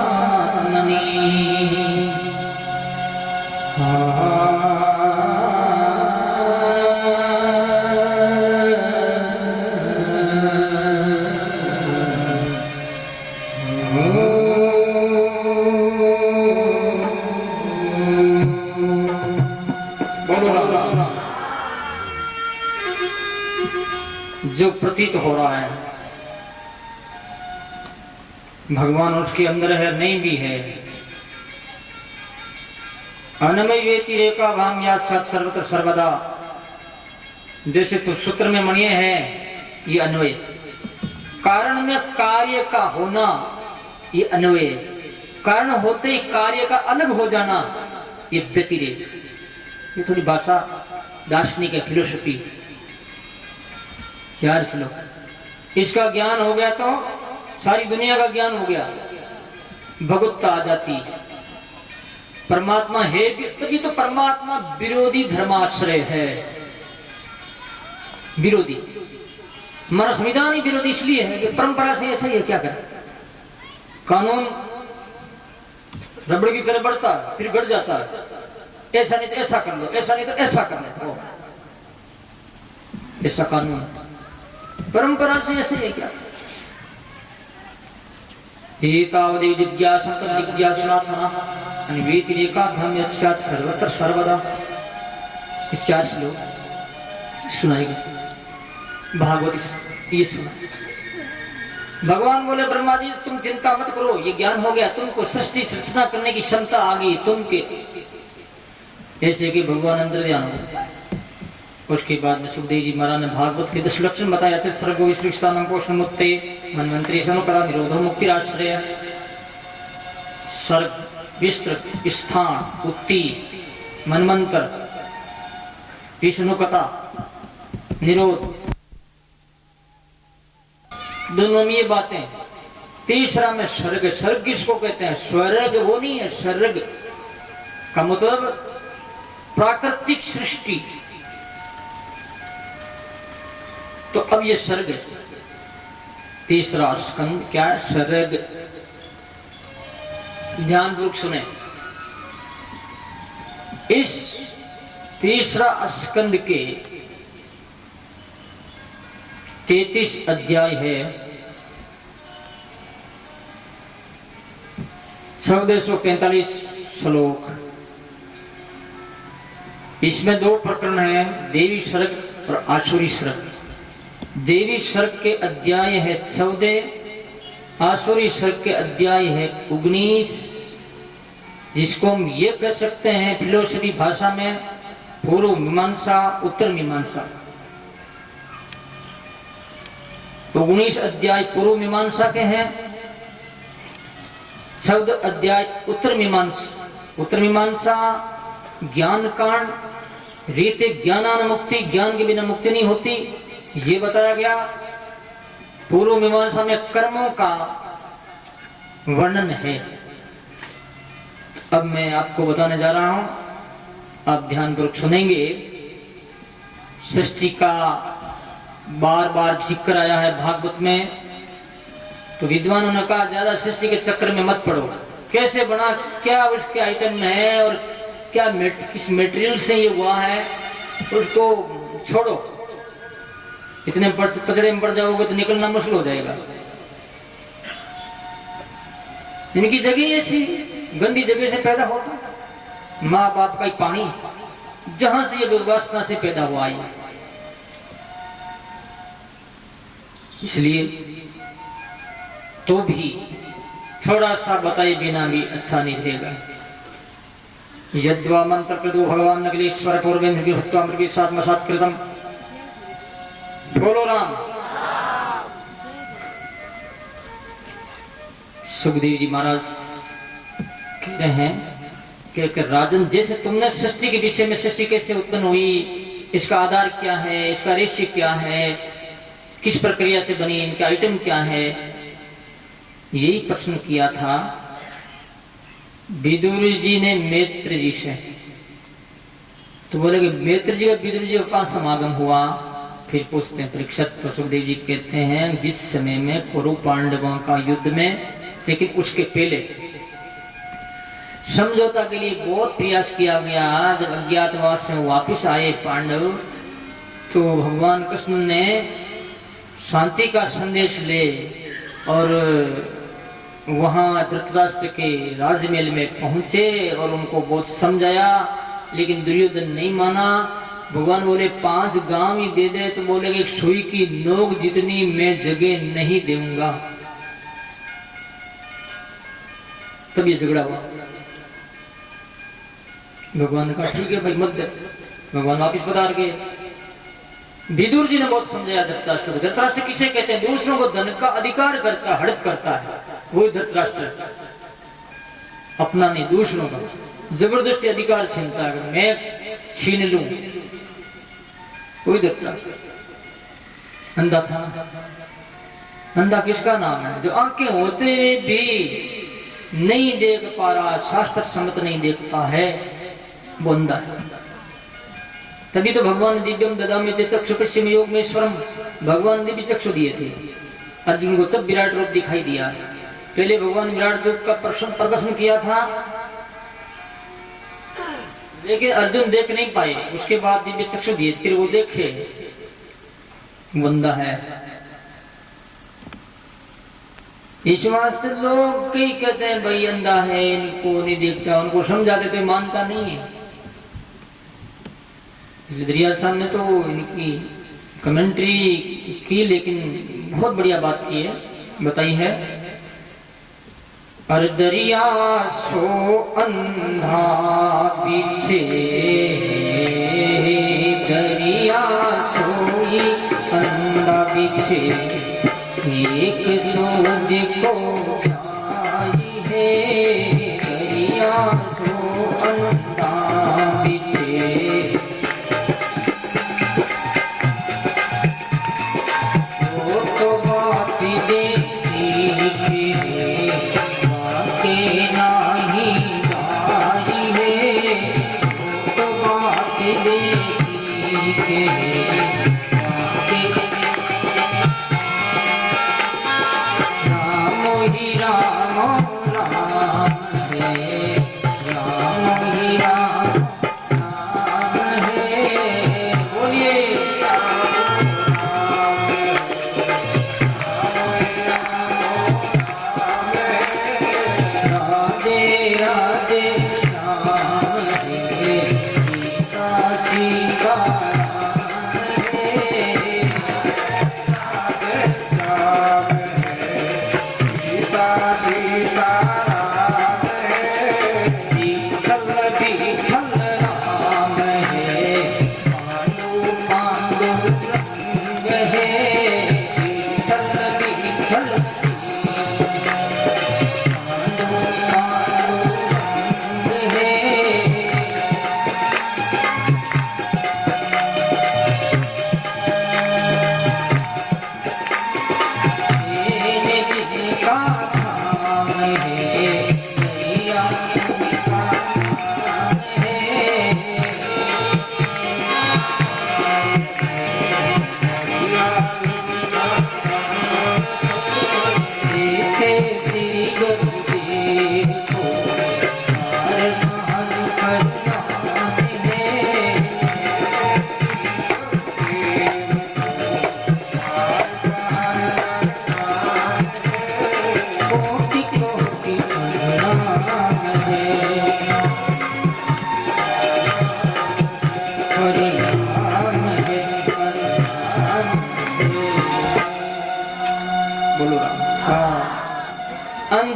जो प्रतीत हो रहा है भगवान उसके अंदर है, नहीं भी है। अनमय वेति रेखा भाम या सत सर्वत्र सर्वदा, जैसे तो सूत्र में मणिये है, ये अन्वय। कारण में कार्य का होना ये अन्वय, कारण होते ही कार्य का अलग हो जाना ये व्यतिरेक। ये थोड़ी भाषा दार्शनिक है, फिलोसफी। 4 श्लोक, इसका ज्ञान हो गया तो सारी दुनिया का ज्ञान हो गया, भगवत्ता आ जाती। परमात्मा है तभी तो परमात्मा विरोधी धर्माश्रय है। विरोधी, हमारा संविधान ही विरोधी इसलिए है कि परंपरा से ऐसा ही है। क्या करें, कानून रबड़ की तरह बढ़ता है फिर घट जाता है। ऐसा नहीं तो ऐसा कर लो, ऐसा नहीं तो ऐसा कर लो, ऐसा कानून परंपरा से ऐसे है। क्या एतावदेव जिज्ञासा जिज्ञासनात्मना अन्वेतिरेकाभ्याम यस्यात् सर्वत्र सर्वदा। 4 श्लोक सुनाएगा भागवत, ये सुना। भगवान बोले ब्रह्मा जी तुम चिंता मत करो, ये ज्ञान हो गया, तुमको सृष्टि सृजना करने की क्षमता आ गई तुमके। ऐसे कि भगवान अंदर ध्यान हो। उसके बाद में सुखदेव जी महाराज ने भागवत के 10 लक्षण बताया थे। सर्गो विसृष्टानं पोषण मुक्ते मनमंत्री सनुकरा निरोधो मुक्तिराश्रय। सर्ग, विस्त्र, स्थान, उत्ति, मनमंत्र, विष्णुकता, निरोध, दोनों में ये बातें। तीसरा में स्वर्ग। स्वर्ग किसको कहते हैं? स्वर्ग वो नहीं है, स्वर्ग का मतलब प्राकृतिक सृष्टि। तो अब ये स्वर्ग, तीसरा स्कंद क्या है? स्वर्ग। ध्यानपूर्वक सुने, इस तीसरा स्कंद के 33 अध्याय है। 1445 श्लोक। इसमें 2 प्रकरण है, देवी स्वर्ग और आसुरी स्वर्ग। देवी स्वर्ग के अध्याय है 14, आसुरी स्वर्ग के अध्याय है 19, जिसको हम ये कह सकते हैं फिलोसफी भाषा में पूर्व मीमांसा उत्तर मीमांसा। 19 अध्याय पूर्व मीमांसा के हैं, 14 अध्याय उत्तर मीमांसा। उत्तर मीमांसा ज्ञान कांड, रीति ज्ञानान मुक्ति, ज्ञान के बिना मुक्ति नहीं होती, ये बताया गया। पूर्व मीमांसा में कर्मों का वर्णन है। अब मैं आपको बताने जा रहा हूं, आप ध्यानपूर्वक सुनेंगे। सृष्टि का बार बार जिक्र आया है भागवत में, तो विद्वानों ने कहा ज्यादा सृष्टि के चक्कर में मत पड़ो, कैसे बना, क्या उसके आइटम में है और क्या किस मटेरियल से ये हुआ है, उसको छोड़ो। इतने पचड़े में पड़ जाओगे तो निकलना मुश्किल हो जाएगा। इनकी जगह ऐसी गंदी जगह से पैदा होता, माँ बाप का ही पानी, जहां से ये दुर्वासना से पैदा हुआ है। इसलिए तो भी थोड़ा सा बताए बिना भी अच्छा नहीं रहेगा। यद्वा मंत्र प्रदो भगवान नगलेश्वर पूर्वेन्द्र हत्वा मृगी सात्मसात कृतम। बोलो राम। सुखदेव जी महाराज कह रहे हैं कि राजन, जैसे तुमने सृष्टि के विषय में, सृष्टि कैसे उत्पन्न हुई, इसका आधार क्या है, इसका रहस्य क्या है, किस प्रक्रिया से बनी, इनके आइटम क्या है, यही प्रश्न किया था विदुर जी ने मैत्र जी से। तो बोले कि मैत्र जी का विदुर जी का पास समागम हुआ। फिर पूछते हैं परीक्षित, तो सुखदेव जी कहते हैं जिस समय में कौरव पांडवों का युद्ध में, लेकिन उसके पहले समझौता के लिए बहुत प्रयास किया गया। जब अज्ञातवास से वापिस आए पांडव, तो भगवान कृष्ण ने शांति का संदेश ले और वहां धृतराष्ट्र के राजमहल में पहुंचे और उनको बहुत समझाया, लेकिन दुर्योधन नहीं माना। भगवान बोले 5 गांव ही दे दे, तो बोले कि सुई की नोक जितनी मैं जगह नहीं दूंगा। तब ये झगड़ा हुआ। भगवान ने कहा ठीक है भाई, मत दे। भगवान वापिस पधार गए। विदुर जी ने बहुत समझाया धृतराष्ट्र को। धृतराष्ट्र किसे कहते हैं? दूसरों को धन का अधिकार करता, हड़प करता है, वो धृतराष्ट्र। अपना नहीं, दूसरों का जबरदस्ती अधिकार छीनता है, मैं छीन लूं, कोई धृतराष्ट्र। अंधा था। अंधा किसका नाम है? जो आंखें होते हुए भी नहीं देख पा रहा, शास्त्र सम्मत नहीं देखता है, वो अंधा है। तभी तो भगवान दिव्यम ददामि ते चक्षु पश्चिम योग में स्वरम, भगवान दिव्य चक्षु दिए थे अर्जुन को, तब विराट रूप दिखाई दिया। पहले भगवान विराट रूप का प्रदर्शन किया था, लेकिन अर्जुन देख नहीं पाए। उसके बाद दिव्य चक्षु दिए, फिर वो देखे, बंदा है। इस वास्ते लोग कई कहते हैं भाई अंधा है, इनको नहीं देखता, उनको समझाते तो मानता नहीं है। दरिया साहब ने तो इनकी कमेंट्री की, लेकिन बहुत बढ़िया बात की है, बताई है। पर दरिया सो अंधा पीछे, दरिया सोई अंधा पीछे, एक सूझ को आई है, दरिया सो अंधा पीछे।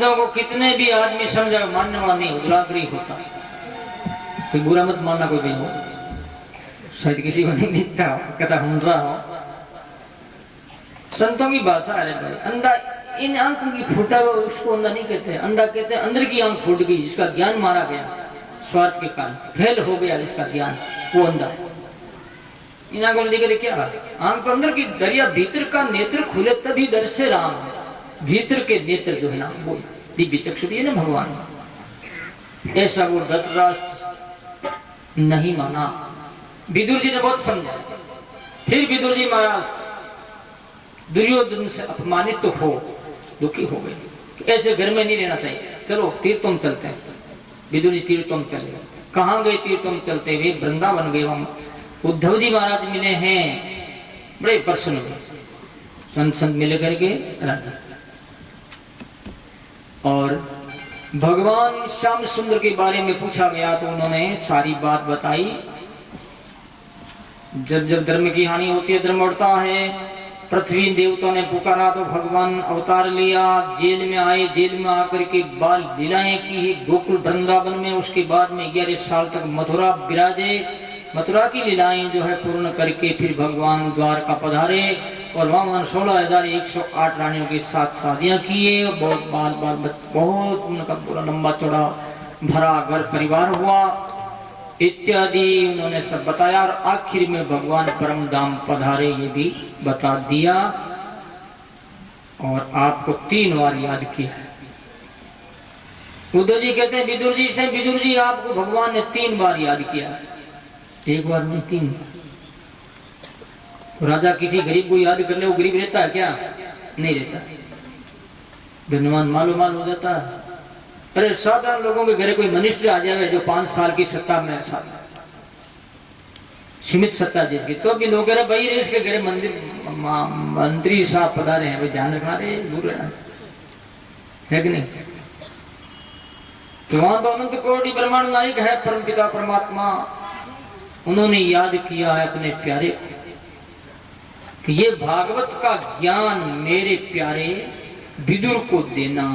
शब्दों को कितने भी आदमी समझा मानने वाला नहीं, दुराग्रही होता। कोई बुरा मत मानना कोई भी हो, शायद किसी को नहीं दिखता हो, कहता हम रहा हो। संतों की भाषा है भाई, अंधा इन आंखों की फूटा हुआ उसको अंधा नहीं कहते, अंधा कहते हैं अंदर की आंख फूट गई, जिसका ज्ञान मारा गया स्वार्थ के कारण, फेल हो गया जिसका ज्ञान, वो अंधा। इन आंखों में देखे क्या आंख तो अंदर की दरिया, भीतर का नेत्र खुले तभी दर्शे राम, भीतर के नेत्र जो है ना वो दिव्य चक्षु दिए ना भगवान। ऐसा वो धृतराष्ट्र नहीं माना। विदुर जी ने बहुत समझा, फिर विदुर जी महाराज दुर्योधन से अपमानित तो हो, दुखी हो गए। ऐसे घर में नहीं रहना चाहिए, चलो तीर्थम चलते हैं। विदुर जी तीर्थम चले गए। कहाँ गए तीर्थम चलते हुए? वृंदावन गए। हम उद्धव जी महाराज मिले हैं, बड़े प्रसन्न हुए, संत मिले करके राजी। और भगवान श्याम सुंदर के बारे में पूछा गया तो उन्होंने सारी बात बताई। जब जब धर्म की हानि होती है, धर्म उड़ता है। पृथ्वी देवताओं ने पुकारा तो भगवान अवतार लिया, जेल में आए, जेल में आकर के बाल लीलाएं की गोकुल वृंदावन में। उसके बाद में 11 साल तक मथुरा विराजे, मथुरा की लीलाएं जो है पूर्ण करके फिर भगवान द्वारका पधारे और वहां 16,108 रानियों के साथ शादियां किए। बहुत बाल बच्चे, बहुत उनका पूरा लंबा चौड़ा भरा घर परिवार हुआ इत्यादि उन्होंने सब बताया। और आखिर में भगवान परम धाम पधारे, ये भी बता दिया। और आपको 3 बार याद किया है। उद्धव जी कहते हैं विदुर जी से, विदुर जी आपको भगवान ने 3 बार याद किया, 1 बार नहीं 3 बार। राजा किसी गरीब को याद कर ले, वो गरीब रहता है क्या? नहीं रहता, धनवान मालो माल हो जाता है। अरे साधारण लोगों के घरे कोई मनुष्य आ जाए जो 5 साल की सत्ता में सीमित सत्ता जिसकी, तो भी लोग कह रहे भाई इसके घरे मंत्री साहब पधारे हैं, भाई ध्यान रखना रे, दूर रहना है कि नहीं। तो वहां तो अनंत कोटि ब्रह्मांड नायक है परमपिता परमात्मा, उन्होंने याद किया है अपने प्यारे को कि ये भागवत का ज्ञान मेरे प्यारे विदुर को देना।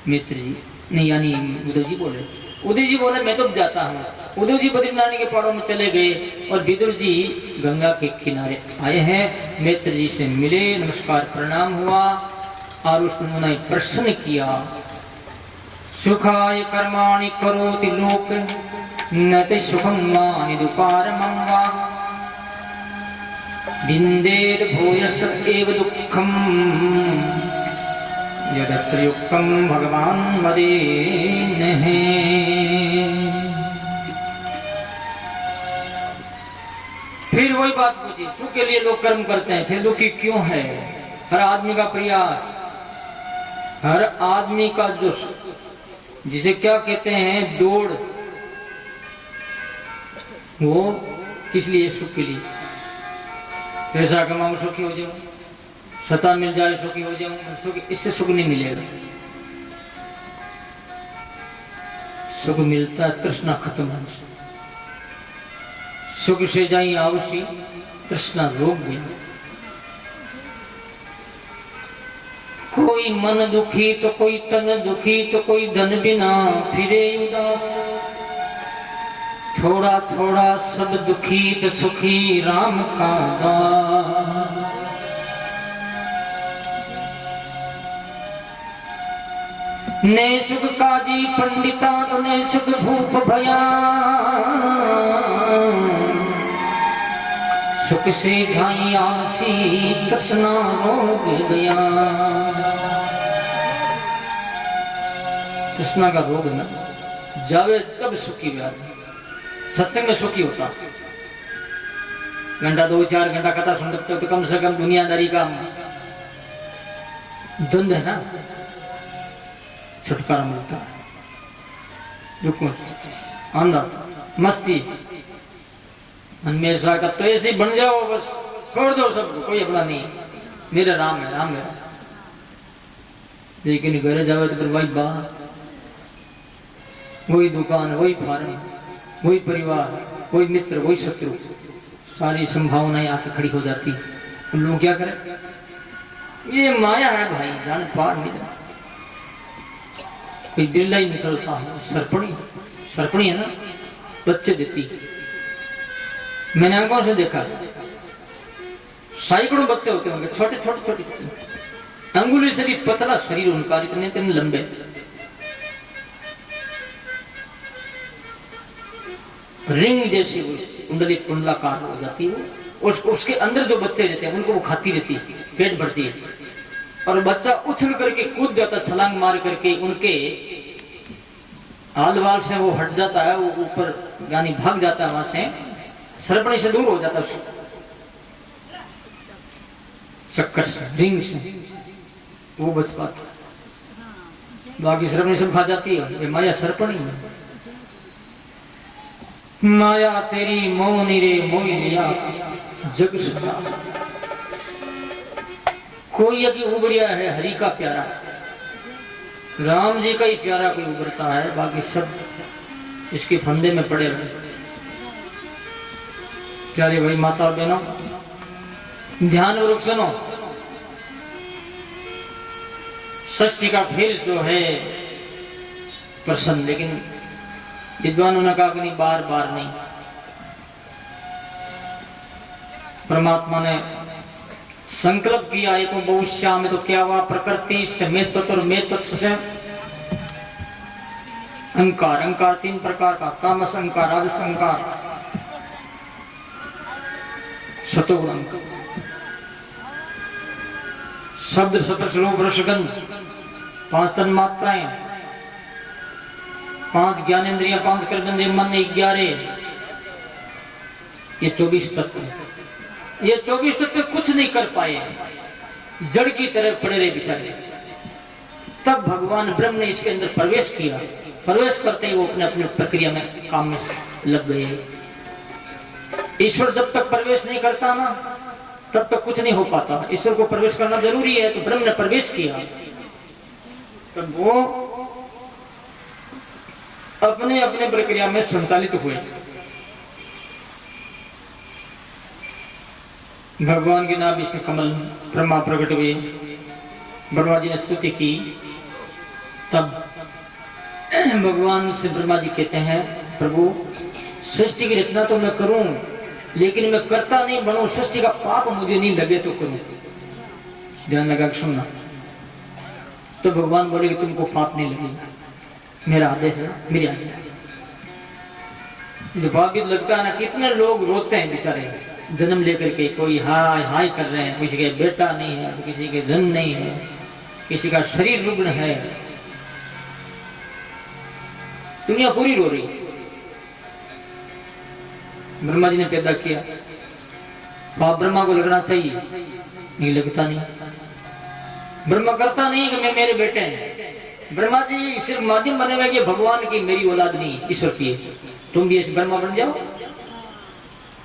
मित्र जी नहीं, यानी उद्धव जी बोले, उद्धव जी बोले मैं तो जाता हूँ। उद्धव जी बद्रीनाथ के पहाड़ों में चले गए और विदुर जी गंगा के किनारे आए हैं। मित्र जी से मिले, नमस्कार प्रणाम हुआ और उसने प्रश्न किया, सुखाय कर्माणि करोति लोक न ते सुखं मानि दुपारमं वा विन्देर भूयस्तदेव दुःखम् यदत्र युक्तं भगवान मदेन है। फिर वही बात पूछी, सुख के लिए लोग कर्म करते हैं, फिर दुखी क्यों है? हर आदमी का प्रयास, हर आदमी का जो जिसे क्या कहते हैं दौड़, वो किस लिए? सुख के लिए। पैसा कमाऊं सुखी हो जाऊं, सत्ता मिल जाए सुखी हो जाऊं, इससे सुख नहीं मिलेगा। सुख मिलता है तृष्णा खत्म होने से। सुख से जाई आवशी तृष्णा रोग गई। कोई मन दुखी तो कोई तन दुखी तो कोई धन बिना फिरे उदास। थोड़ा थोड़ा सब दुखी तो सुखी राम का दास। ने सुख काजी पंडिता तो ने सुख भूप भया। सुख से घाई आसी तृष्णा रोग गया। तृष्णा का रोग न जावे तब सुखी व्याधि। सत्संग में सुखी होता, घंटा 2-4 घंटा कथा सुन सकते हो तो कम से कम दुनियादारी का द्वंद है ना, छुटकारा मिलता है। दुख आनंद मस्ती मन में ऐसा का तो ऐसे बन जाओ, बस छोड़ दो सबको, कोई अपना नहीं, मेरा राम है, राम मेरा। लेकिन घर जावे तो फिर वही बाहर, वही दुकान, वही फार्म, वही परिवार, वही मित्र, वही शत्रु, सारी संभावनाएं आके खड़ी हो जाती। लोग क्या करें? ये माया है भाई, जान पार नहीं जाना। कोई बिरला ही निकलता है, सरपणी सरपणी है ना, बच्चे देती। मैंने आंखों से देखा, सैकड़ों बच्चे होते होंगे, छोटे छोटे छोटे छोटे, अंगुली से भी पतला शरीर उनका, इतने इतने लंबे। रिंग जैसी वो कुंडली कुंडलाकार हो जाती है वो। उसके अंदर जो बच्चे रहते हैं उनको वो खाती रहती है, पेट भरती है, और बच्चा उछल करके कूद जाता, छलांग मार करके उनके हाल वाल से वो हट जाता है, वो ऊपर यानी भाग जाता है, वहां से सरपणी से दूर हो जाता है, चक्कर से, रिंग से वो बच पाता। बाकी सरपणी सब खा जाती है, ये माया सरपणी है। माया तेरी मोनी रे मोई लिया जग सदा। कोई अभी उभरिया है हरि का प्यारा, राम जी का ही प्यारा कोई उभरता है, बाकी सब इसके फंदे में पड़े हुए। प्यारे भाई माता और बहनों, ध्यानपूर्वक सुनो। षष्ठी का फिर जो है प्रसन्न, लेकिन विद्वानों ने कहा कि नहीं, बार बार नहीं। परमात्मा ने संकल्प किया एक बहुश्या में, तो क्या हुआ, प्रकृति से मैं तत्व और मैं तत्व से अहंकार। अहंकार तीन प्रकार का, तामस अहंकार, राजस अहंकार, सतोगुण अहंकार। शब्द स्पर्श रूप रस गंध, 5 तन्मात्राएं, 5 ज्ञानेंद्रियां, 5 कर्मेंद्रिय, मन 11, ये 24 तत्व। ये 24 तत्व कुछ नहीं कर पाए, जड़ की तरह पड़े रहे बेचारे। तब भगवान ब्रह्म ने इसके अंदर प्रवेश किया। प्रवेश करते ही वो अपने अपने प्रक्रिया में काम में लग गए। ईश्वर जब तक प्रवेश नहीं करता ना, तब तक कुछ नहीं हो पाता। ईश्वर को प्रवेश करना जरूरी है, तो ब्रह्म ने प्रवेश किया, तब वो अपने अपने प्रक्रिया में संचालित हुए। भगवान के नाभि से कमल ब्रह्मा प्रकट हुए, ब्रह्मा जी ने स्तुति की। तब भगवान से ब्रह्मा जी कहते हैं, प्रभु सृष्टि की रचना तो मैं करूं, लेकिन मैं करता नहीं बनूं, सृष्टि का पाप मुझे नहीं लगे तो करूं। ध्यान लगा के सुनना। तो भगवान बोले कि तुमको पाप नहीं लगेगा, मेरा आदेश है, मेरी आज्ञा है। भाग्य लगता है ना, कितने लोग रोते हैं बेचारे जन्म लेकर के, कोई हाय हाय कर रहे हैं, किसी के बेटा नहीं है, तो किसी के धन नहीं है, किसी का शरीर रुग्ण है, दुनिया पूरी रो रही। ब्रह्मा जी ने पैदा किया, पाप ब्रह्मा को लगना चाहिए, नहीं लगता नहीं। ब्रह्मा करता नहीं कि मैं मेरे बेटे हैं। ब्रह्मा जी सिर्फ माध्यम बने हुए कि भगवान की मेरी औलाद नहीं, ईश्वर की है। तुम भी ऐसे ब्रह्मा बन जाओ,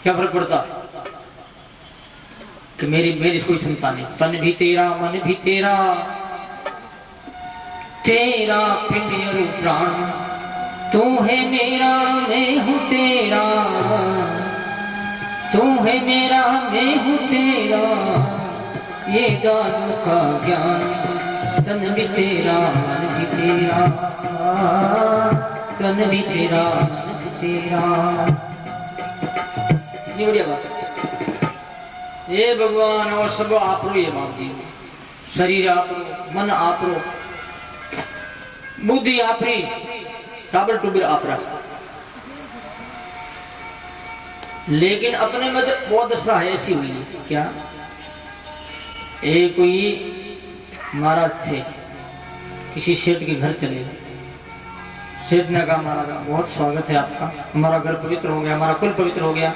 क्या फर्क पड़ता कि मेरी कोई संतान है। तन भी तेरा, मन भी तेरा, तेरा पिंड और प्राण, तू है मेरा मैं हूँ तेरा, तू है मेरा मैं हूँ तेरा, ये दादू का ज्ञान। तन भी तेरा, मन भी तेरा, तन भी तेरा, मन भी तेरा। ये बढ़िया बात है। ये भगवान और सब आप रो, ये बात जी, शरीर आप रो, मन आप रो, बुद्धि आप री, टाबर टूबर आप रहा। लेकिन अपने में बहुत दशा है ऐसी हुई है। क्या, एक कोई महाराज थे, किसी सेठ के घर चले गए। सेठ ने कहा, महाराज बहुत स्वागत है आपका, हमारा घर पवित्र हो गया, हमारा कुल पवित्र हो गया,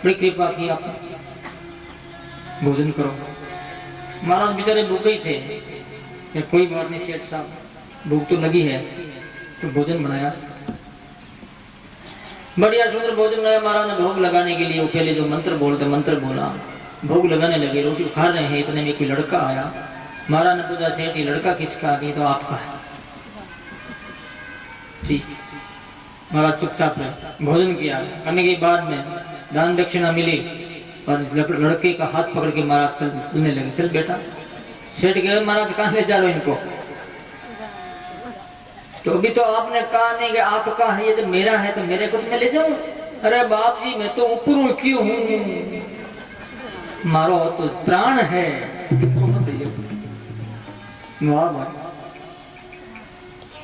बड़ी कृपा की आपने, भोजन करो। महाराज बेचारे भूखे ही थे। कोई बात नहीं सेठ साहब, भूख तो लगी है, तो भोजन बनाया, बढ़िया सुंदर भोजन बनाया। महाराज ने भोग लगाने के लिए वो पहले जो मंत्र बोलते, मंत्र बोला, भोग लगाने लगे, रोटी खा रहे हैं। इतने में कोई लड़का आया। महाराज ने पूछा, सेठ ये लड़का किसका? नहीं तो आपका है। ठीक, महाराज चुपचाप रहे, भोजन किया। करने के बाद में दान दक्षिणा मिली और लड़के का हाथ पकड़ के महाराज चलने लगे। चल बेटा। सेठ गए, महाराज कहाँ ले जा रहे हो इनको? तो अभी तो आपने कहा नहीं कि आपका है, ये तो मेरा है, तो मेरे को तो मैं ले जाऊं। अरे बाप जी मैं तो ऊपर हूं, क्यों हूं, मारो तो प्राण है। वाह वाह।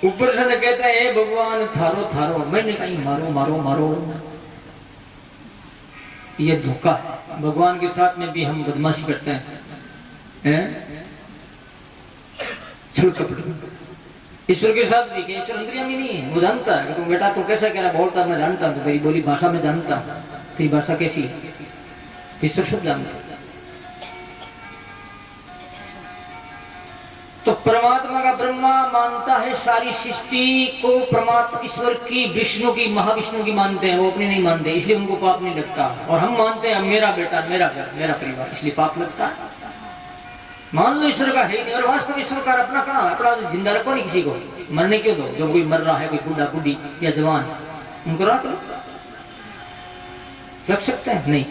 ऊपर से कहते हैं हे भगवान थारो थारो, मैंने कहीं मारो मारो मारो। ये धोखा है। भगवान के साथ में भी हम बदमाशी करते हैं, छल कपट। ईश्वर के साथ भी, ईश्वर अंतर्यामी नहीं है, वो जानता है कि तुम बेटा तो कैसा कह रहा, बोलता मैं जानता हूं, तो तेरी बोली भाषा में जानता, तेरी भाषा कैसी है, ईश्वर सब जानता। तो परमात्मा का ब्रह्मा मानता है सारी सृष्टि को परमात्मा ईश्वर की, विष्णु की, महाविष्णु की मानते हैं, वो अपने नहीं मानते, इसलिए उनको पाप नहीं लगता। और हम मानते हैं मेरा बेटा, मेरा घर, मेरा परिवार, इसलिए पाप लगता है। मान लो ईश्वर का है ही नहीं, और वास्तव ईश्वर का अपना कहाँ, अपना जिंदा रखो नहीं, किसी को मरने क्यों दो। जो कोई मर रहा है, कोई बूढ़ा बूढ़ी या जवान, उनको रख लो, रख सकते हैं नहीं।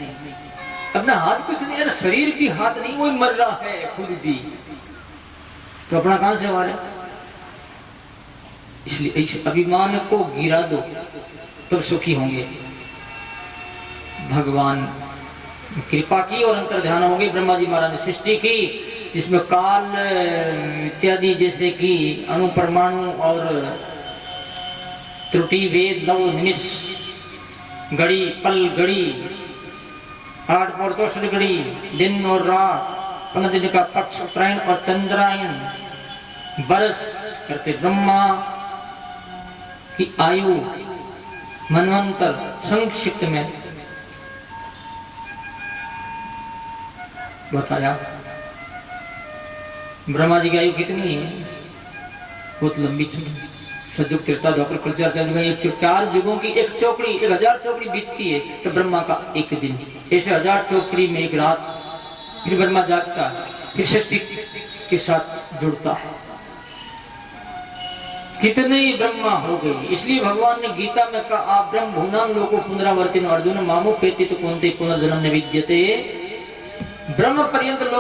अपना हाथ कुछ नहीं, अरे शरीर भी हाथ नहीं, वो मर रहा है खुद भी, तो अपना कहां से वाले। इसलिए इस अभिमान को गिरा दो, तब सुखी होंगे। भगवान कृपा की और अंतर ध्यान होंगे। ब्रह्मा जी महाराज ने सृष्टि की, जिसमें काल इत्यादि जैसे कि अणु परमाणु और त्रुटि वेद नव निमिष घड़ी पल घड़ी 8 प्रदोष घड़ी दिन और रात 15 दिन का पक्ष उत्तरायण और चंद्रायण बरस करते। ब्रह्मा की आयु मनवंतर संक्षिप्त में बताया। ब्रह्मा जी की आयु कितनी है, बहुत लंबी चौड़ी। सतयुग त्रेता द्वापर कलियुग 4 युगों की एक चौकड़ी, 1000 चौकड़ी बीतती है, तो ब्रह्मा का एक दिन, ऐसे 1000 चौकड़ी में एक रात। फिर ब्रह्मा जागता है, फिर सृष्टि के साथ जुड़ता है। कितने ही ब्रह्मा हो गए। इसलिए भगवान ने गीता में कहा आप ब्रह्म भूनाम लोको पुनरावर्तिनो अर्जुन मामो पेति तो कौनते पुनर्जन्म न विद्यते। ब्रह्म पर्यंत लोग